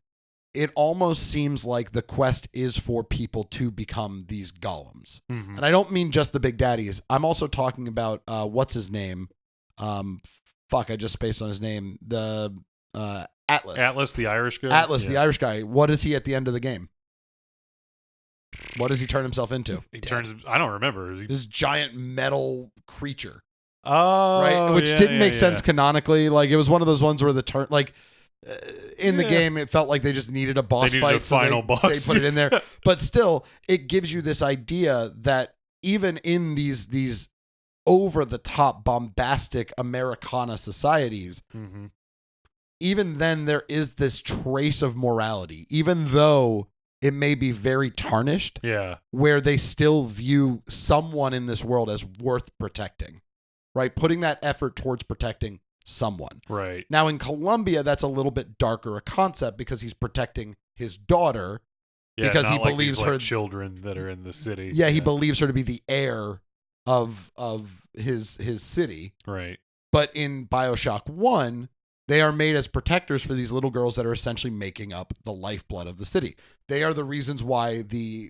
it almost seems like the quest is for people to become these golems. Mm-hmm. And I don't mean just the Big Daddies. I'm also talking about, what's his name? I just spaced on his name. The Atlas. Atlas, the Irish guy? Atlas, Yeah. the Irish guy. What is he at the end of the game? What does he turn himself into? He turns, I don't remember. This giant metal creature. Oh, Right, which yeah, didn't make yeah. sense canonically. Like it was one of those ones where the turn, like in the Yeah. game, it felt like they just needed a boss They needed fight, a final they, boss. They put it in there, but still, it gives you this idea that even in these over the top, bombastic Americana societies, Mm-hmm. even then there is this trace of morality, even though it may be very tarnished. Yeah. Where they still view someone in this world as worth protecting. Right? Putting that effort towards protecting someone. Right. Now, in Colombia, that's a little bit darker a concept because he's protecting his daughter. Yeah, because he not like believes these, like, her children that are in the city. Yeah, he believes her to be the heir of his city. Right. But in Bioshock 1, they are made as protectors for these little girls that are essentially making up the lifeblood of the city. They are the reasons why the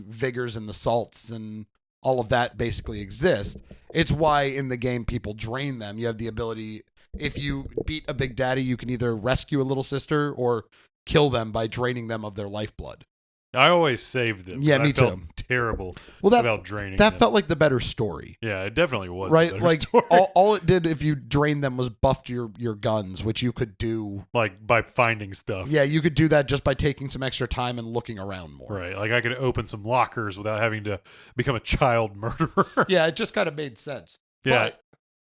vigors and the salts and all of that basically exist. It's why in the game people drain them. You have the ability, if you beat a Big Daddy, you can either rescue a little sister or kill them by draining them of their lifeblood. I always saved them. Yeah, me I felt too. Terrible Well, about draining that them. felt like the better story. Yeah, it definitely was. Right? A better Like story. all it did if you drained them was buffed your guns, which you could do. Like by finding stuff. Yeah, you could do that just by taking some extra time and looking around more. Right. Like I could open some lockers without having to become a child murderer. Yeah, it just kind of made sense. Yeah. But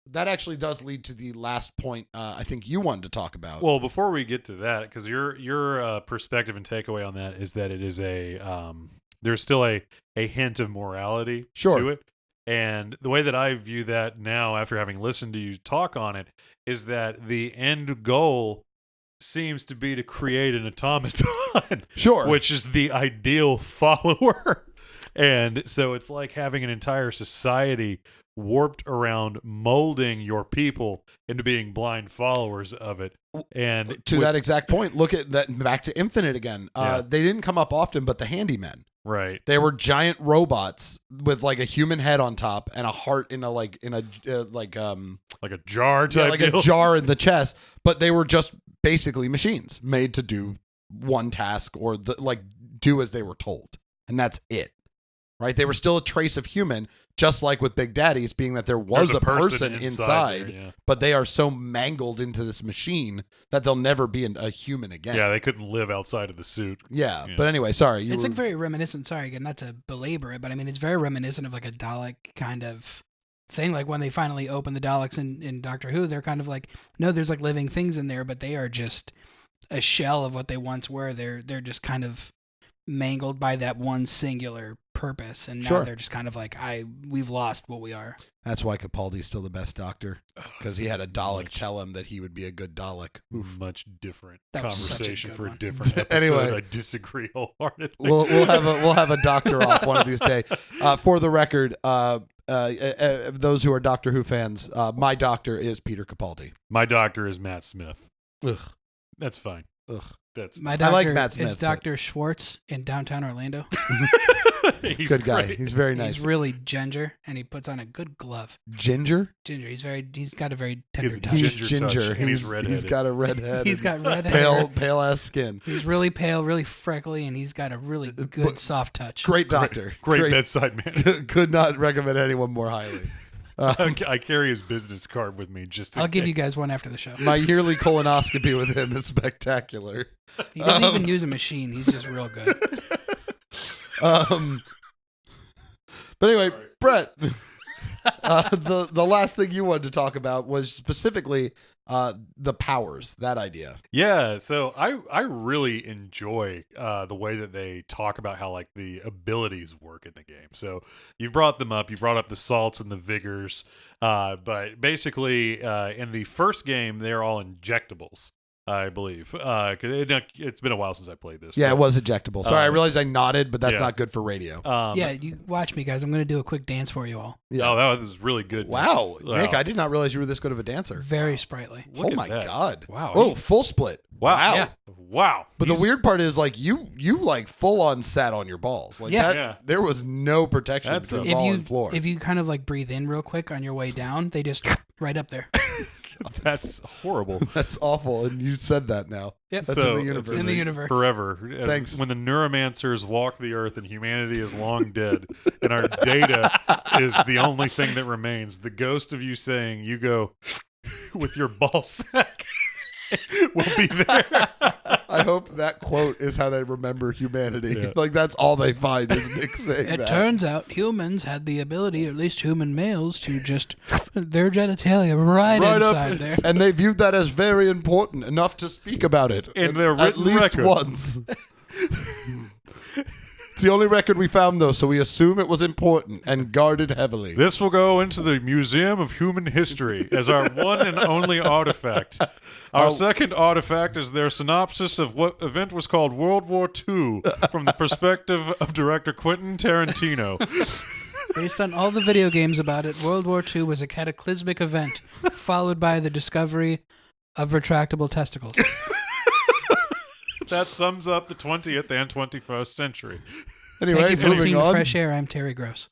that actually does lead to the last point I think you wanted to talk about. Well, before we get to that, because your perspective and takeaway on that is that it is there's still a hint of morality to it. And the way that I view that now, after having listened to you talk on it, is that the end goal seems to be to create an automaton. Sure. Which is the ideal follower And so it's like having an entire society warped around molding your people into being blind followers of it. And To that exact point, look at that. Back to Infinite again. Yeah. They didn't come up often, but the handymen. right. They were giant robots with like a human head on top and a heart in a Like a jar type like deal. a jar in the chest. But they were just basically machines made to do one task or do as they were told, and that's it. Right? They were still a trace of human, just like with Big Daddies, being that there was There's a person inside, there, yeah. but they are so mangled into this machine that they'll never be a human again. Yeah, they couldn't live outside of the suit. Yeah. Yeah. But anyway, sorry. It's like very reminiscent. Sorry, again, not to belabor it, but I mean, it's very reminiscent of like a Dalek kind of thing. Like when they finally open the Daleks in Doctor Who, they're kind of like, no, there's like living things in there, but they are just a shell of what they once were. They're just kind of mangled by that one singular purpose, and now Sure. they're just kind of like, we've lost what we are. That's why Capaldi's still the best doctor, because he had a Dalek Much- tell him that he would be a good Dalek. Oof. Much different That was such a conversation good for a one. different episode. Anyway. I disagree wholeheartedly. We'll have a doctor off one of these days. For the record, those who are Doctor Who fans, my doctor is Peter Capaldi. My doctor is Matt Smith. Ugh. That's fine. Ugh. That's My I doctor like Matt Smith, is but- Dr. Schwartz in downtown Orlando. He's Good guy. great. He's very nice. He's really ginger, and he puts on a good glove. Ginger. Ginger. He's got a very tender He's touch. He's Ginger touch, ginger. and he's redheaded. He's got a red head. He's and got red hair. pale ass skin. He's really pale, really freckly, and he's got a really good but- soft touch. Great doctor. Great bedside man. Could not recommend anyone more highly. I carry his business card with me just in I'll give you case. guys one after the show. My yearly colonoscopy with him is spectacular. He doesn't even use a machine. He's just real good. But anyway, Sorry. Brett, the last thing you wanted to talk about was specifically the powers, that idea. Yeah, so I really enjoy the way that they talk about how like the abilities work in the game. So you brought them up. You brought up the salts and the vigors, but basically in the first game they're all injectables, I believe. 'Cause it's been a while since I played this. Yeah, but, it was ejectable. Sorry, I realized I nodded, but that's yeah. not good for radio. Yeah, you watch me, guys. I'm going to do a quick dance for you all. Yeah. Oh, that was really good. Wow, Wow. Nick, I did not realize you were this good of a dancer. Very sprightly. Look Oh at my that. god! Wow. Oh, full split. Wow. Yeah. Wow. But the weird part is, like, you like full on sat on your balls. Like Yeah. that, Yeah. there was no protection That's between a- ball and floor. If you kind of like breathe in real quick on your way down, they just right up there. That's horrible. That's awful, and you said that now. Yep. That's So, in the it's universe. in the universe. Forever. Thanks. When the neuromancers walk the earth and humanity is long dead, and our data is the only thing that remains, the ghost of you saying, you go with your ball sack will be there. I hope that quote is how they remember humanity. Yeah. Like, that's all they find is Nick saying It that. turns out humans had the ability, or at least human males, to just their genitalia right Right up- inside there. And they viewed that as very important, enough to speak about it. In their at written least record. once. It's the only record we found, though, so we assume it was important and guarded heavily. This will go into the Museum of Human History as our one and only artifact. Our second artifact is their synopsis of what event was called World War II from the perspective of director Quentin Tarantino. Based on all the video games about it, World War II was a cataclysmic event, followed by the discovery of retractable testicles. That sums up the 20th and 21st century. Anyway, Thank you for moving listening to on. Fresh Air. I'm Terry Gross.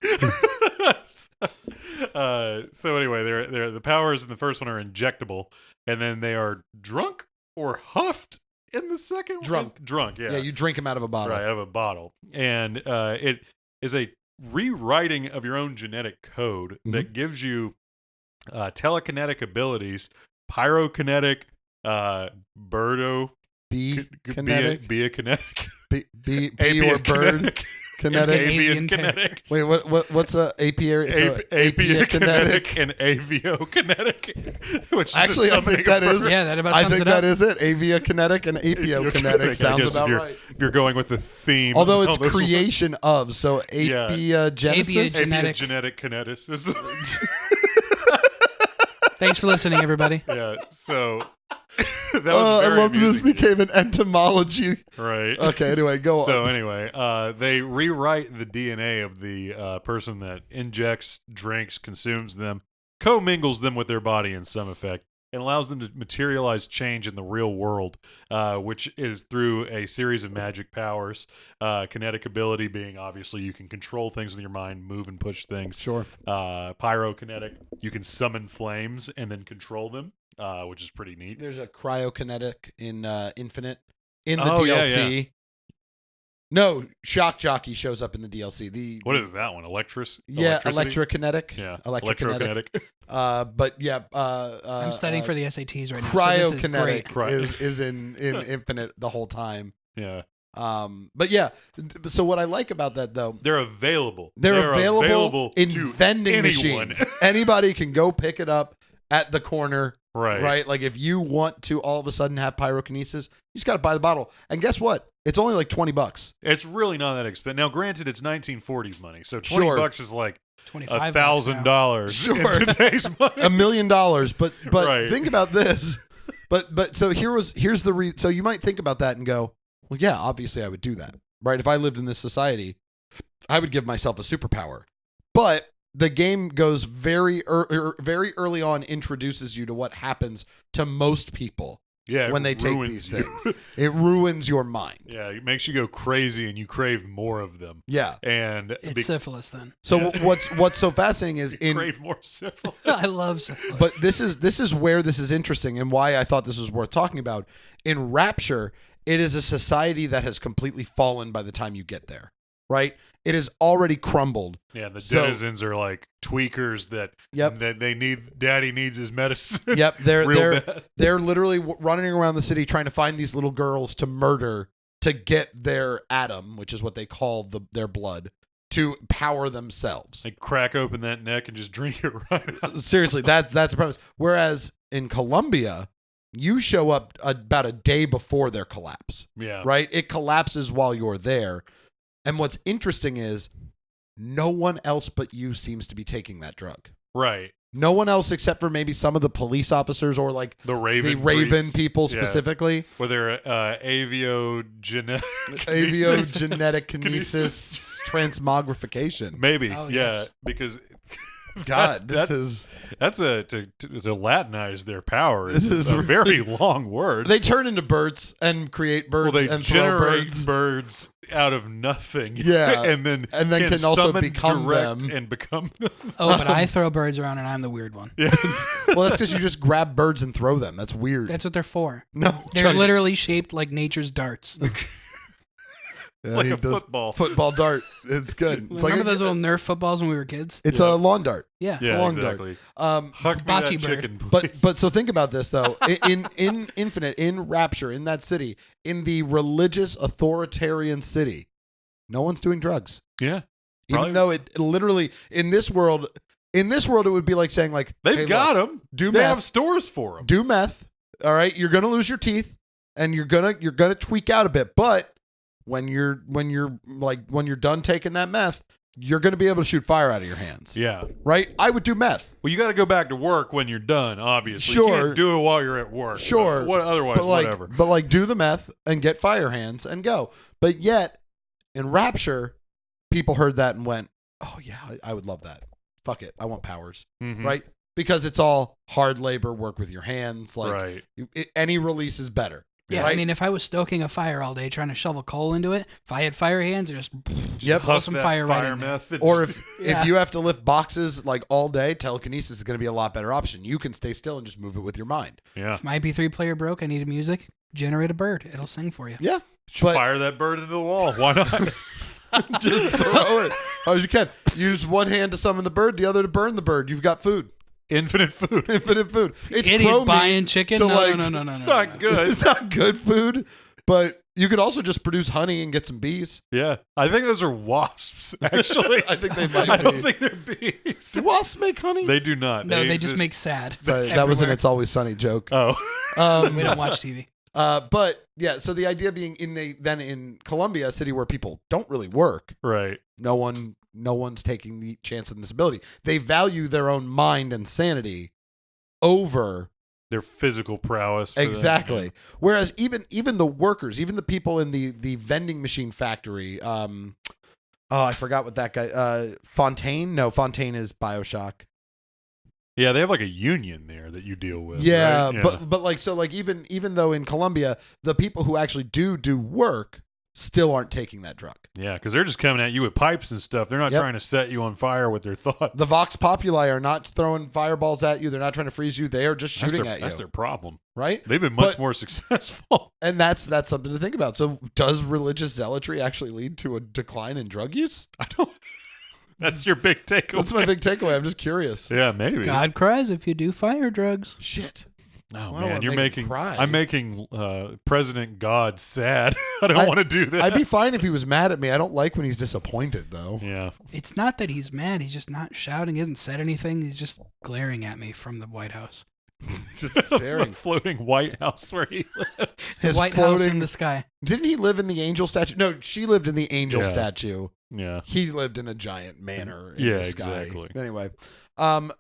So anyway, they're the powers in the first one are injectable, and then they are drunk or huffed in the second one. Drunk. Yeah. Yeah, you drink them out of a bottle. Right, out of a bottle. And it is a rewriting of your own genetic code that gives you telekinetic abilities, pyrokinetic, birdo, Kinetic. be a kinetic, Bee or bird. Kinetic. avian Avian kinetic. Wait, what's a apiary? Apia kinetic and avio kinetic. Which Actually, I think that is. Yeah, that about I sums think it up. that is it. Avia kinetic and apio kinetic sounds about right. If you're going with the theme, Although of it's all those- creation of, so Yeah. abiogenesis. Genetic. genetic kineticism. Thanks for listening, everybody. Yeah. So That was I very love this amusing. became an entomology. Right. Okay, anyway, go So on. anyway, they rewrite the DNA of the person that injects, drinks, consumes them, commingles them with their body in some effect, and allows them to materialize change in the real world, which is through a series of magic powers. Kinetic ability being obviously you can control things with your mind, move and push things. Sure. Pyrokinetic, you can summon flames and then control them, which is pretty neat. There's a cryokinetic in Infinite in the Oh, yeah, DLC. yeah. No, Shock Jockey shows up in the DLC. What is that one? Electricity? Electrokinetic. Yeah, Electrokinetic. electrokinetic. But yeah, I'm studying for the SATs right now. So this is great. cryokinetic is in Infinite the whole time. Yeah. But yeah, so what I like about that though, They're available. they're available in to vending anyone. machines. Anybody can go pick it up at the corner. Right. Right? Like if you want to all of a sudden have pyrokinesis, you just got to buy the bottle. And guess what? It's only like $20. It's really not that expensive. Now, granted, it's 1940s money, so $20 Sure. is like $25 $1,000 Sure. in today's money. $1 million. But Right. think about this. But so here's the so you might think about that and go, well, yeah, obviously I would do that. Right? If I lived in this society, I would give myself a superpower. But the game goes very early on, introduces you to what happens to most people Yeah, when they take ruins these you. things. It ruins your mind. Yeah, it makes you go crazy and you crave more of them. Yeah. And It's syphilis then. So Yeah. what's so fascinating is you in crave more syphilis. I love syphilis. but this is where this is interesting and why I thought this was worth talking about. In Rapture, it is a society that has completely fallen by the time you get there. Right? It has already crumbled. Yeah, the So- denizens are like tweakers that Yep. that they need. Daddy needs his medicine. Yep, they're Real bad. they're literally running around the city trying to find these little girls to murder to get their atom, which is what they call their blood, to power themselves. They crack open that neck and just drink it right out. Seriously, that's the premise. Whereas in Colombia, you show up about a day before their collapse. Yeah. Right? It collapses while you're there. And what's interesting is no one else but you seems to be taking that drug. Right. No one else except for maybe some of the police officers or like The Raven. the Raven priests, people Yeah. specifically. Where they're aviogenetic. Aviogenetic kinesis transmogrification. Maybe. Oh, yeah. yes. Because God, this is that's to Latinize their power. This This is is a very long word. they turn into birds and create birds Well, they and throw generate birds. birds out of nothing. Yeah. and then can also summon become direct them. and become them. Oh, but I throw birds around and I'm the weird one. Yeah. Well, that's because you just grab birds and throw them. That's weird. That's what they're for. No, They're Chuck. literally shaped like nature's darts. Yeah, like he a does football. football dart. It's good. It's Remember like those little Nerf footballs when we were kids? It's Yeah. a lawn dart. Yeah. a Yeah, long dart. exactly. Bocce Huck me that bird. chicken, please. But so think about this though. In Infinite, in Rapture, in that city, in the religious authoritarian city, no one's doing drugs. yeah, Even Probably- though it literally in this world it would be like saying like they've hey, got look, them. do They meth. have stores for them. do meth. All right, you're gonna lose your teeth and you're gonna tweak out a bit, but when you're done taking that meth, you're gonna be able to shoot fire out of your hands. Yeah. Right? I would do meth. Well, you got to go back to work when you're done. Obviously, Sure. You can't do it while you're at work. Sure. What otherwise? Whatever. But like do the meth and get fire hands and go. But yet in Rapture, people heard that and went, "Oh yeah, I would love that. Fuck it, I want powers." Mhm. Right? Because it's all hard labor, work with your hands. Like Right. any release is better. Yeah, Right? I mean, if I was stoking a fire all day trying to shovel coal into it, if I had fire hands, just Yep. pull Huff some that fire right in there. meth and Or just- Yeah. if you have to lift boxes like all day, telekinesis is going to be a lot better option. You can stay still and just move it with your mind. yeah, If my MP3 player broke, I needed music, generate a bird. It'll sing for you. Yeah. Just But- fire that bird into the wall. Why not? Just throw it hard as you can. Use one hand to summon the bird, the other to burn the bird. You've got food. Infinite food. Infinite food. It's Idiots chrome buying meat, chicken? so, No, like, no, no, no, no, It's no, not no. good. It's not good food, but you could also just produce honey and get some bees. Yeah, I think those are wasps. Actually, I think they might I don't be. think they're bees. Do wasps make honey? They do not. No, they just exist- make sad. Sorry, that was an everywhere. It's Always Sunny joke. Oh, We don't watch TV. But yeah, so the idea being in Colombia, a city where people don't really work, right. no one's taking the chance on this ability. They value their own mind and sanity over their physical prowess. For Exactly. them. Whereas even the workers, even the people in the vending machine factory, I forgot what that guy, Fontaine? No, Fontaine is Bioshock. Yeah, they have like a union there that you deal with. Yeah, right? but like so like even though in Colombia the people who actually do work still aren't taking that drug. Yeah, because they're just coming at you with pipes and stuff. They're not Yep. trying to set you on fire with their thoughts. The Vox Populi are not throwing fireballs at you. They're not trying to freeze you. They are just shooting at you. That's their problem. Right? They've been much But- more successful. And that's something to think about. So does religious zealotry actually lead to a decline in drug use? I don't. That's your big takeaway. That's my big takeaway. I'm just curious. Yeah, maybe. God cries if you do fire drugs. Shit. Oh I don't man, wanna you're make him making. cry. I'm making President God sad. I don't want to do that. I'd be fine if he was mad at me. I don't like when he's disappointed though. Yeah. It's not that he's mad. He's just not shouting. He hasn't said anything. He's just glaring at me from the White House. Just The staring. floating White House where he lives. The His White House floating- in the sky. Didn't he live in the angel statue? No, she lived in the angel Yeah. statue. Yeah. He lived in a giant manor in Yeah, the sky. exactly. Anyway,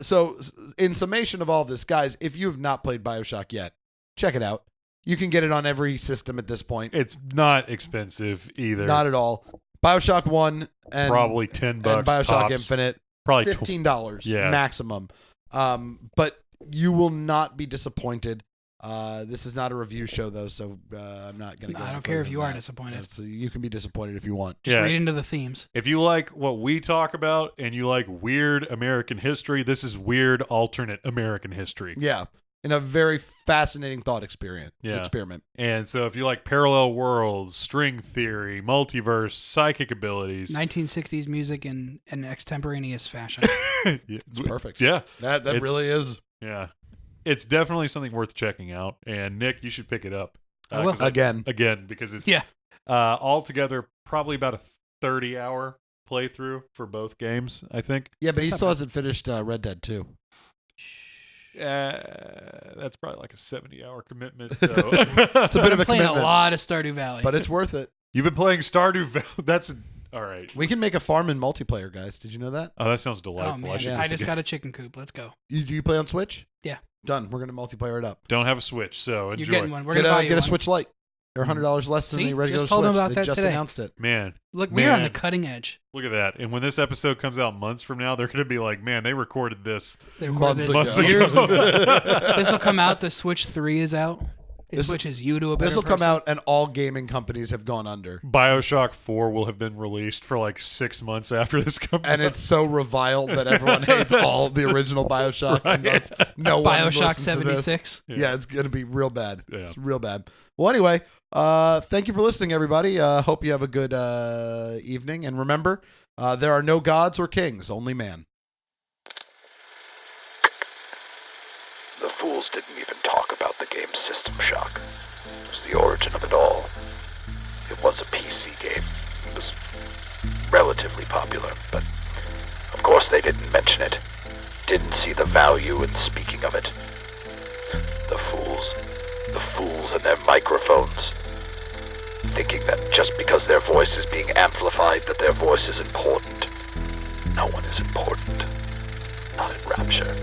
so in summation of all of this, guys, if you have not played Bioshock yet, check it out. You can get it on every system at this point. It's not expensive either. Not at all. Bioshock 1 and Probably $10 and Bioshock tops. Infinite, Probably $15 Yeah. maximum. But you will not be disappointed. This is not a review show though, so I'm not going to go. I any don't care further if you than are that. disappointed. You can be disappointed if you want. Just Yeah. read into the themes. If you like what we talk about and you like weird American history, this is weird alternate American history. Yeah, in a very fascinating thought experiment. Yeah. And so if you like parallel worlds, string theory, multiverse, psychic abilities, 1960s music in an extemporaneous fashion. It's perfect. Yeah. That It's- really is. Yeah. It's definitely something worth checking out. And Nick, you should pick it up. I will. 'Cause Again. because it's Yeah. altogether probably about a 30-hour playthrough for both games, I think. Yeah, but he That's still not hasn't finished Red Dead 2. That's probably like a 70-hour commitment. So It's a bit of I'm a playing commitment, a lot of Stardew Valley. but it's worth it. You've been playing Stardew Valley. That's all right. We can make a farm in multiplayer, guys. Did you know that? Oh, that sounds delightful. oh man, should Yeah. get I just the got a chicken coop. Let's go. Do you play on Switch? Yeah. Done. We're gonna multiplayer it up. Don't have a Switch, so enjoy. You're getting one. We're Get gonna buy a you get a one. Switch Lite. They're $100 less than See? the regular Just told Switch. them about They that just today. announced it. Man, Look, we're on the Man. cutting edge. look at that. And when this episode comes out months from now, they're going to be like, man, they recorded this. They recorded Months this ago. years ago. This will come out. The Switch 3 is out. It This- switches you to a better This will come person. out, and all gaming companies have gone under. Bioshock 4 will have been released for like 6 months after this comes And out. it's so reviled that everyone hates all the original Bioshock. And Right. no one Bioshock listens to this. 76. Yeah, it's going to be real bad. Yeah. It's real bad. Well, anyway, thank you for listening, everybody. Hope you have a good evening. And remember, there are no gods or kings, only man. The fools didn't even talk about the game's System Shock. It was the origin of it all. It was a PC game. It was relatively popular, but of course they didn't mention it. Didn't see the value in speaking of it. The fools and their microphones. Thinking that just because their voice is being amplified, that their voice is important. No one is important. Not in Rapture.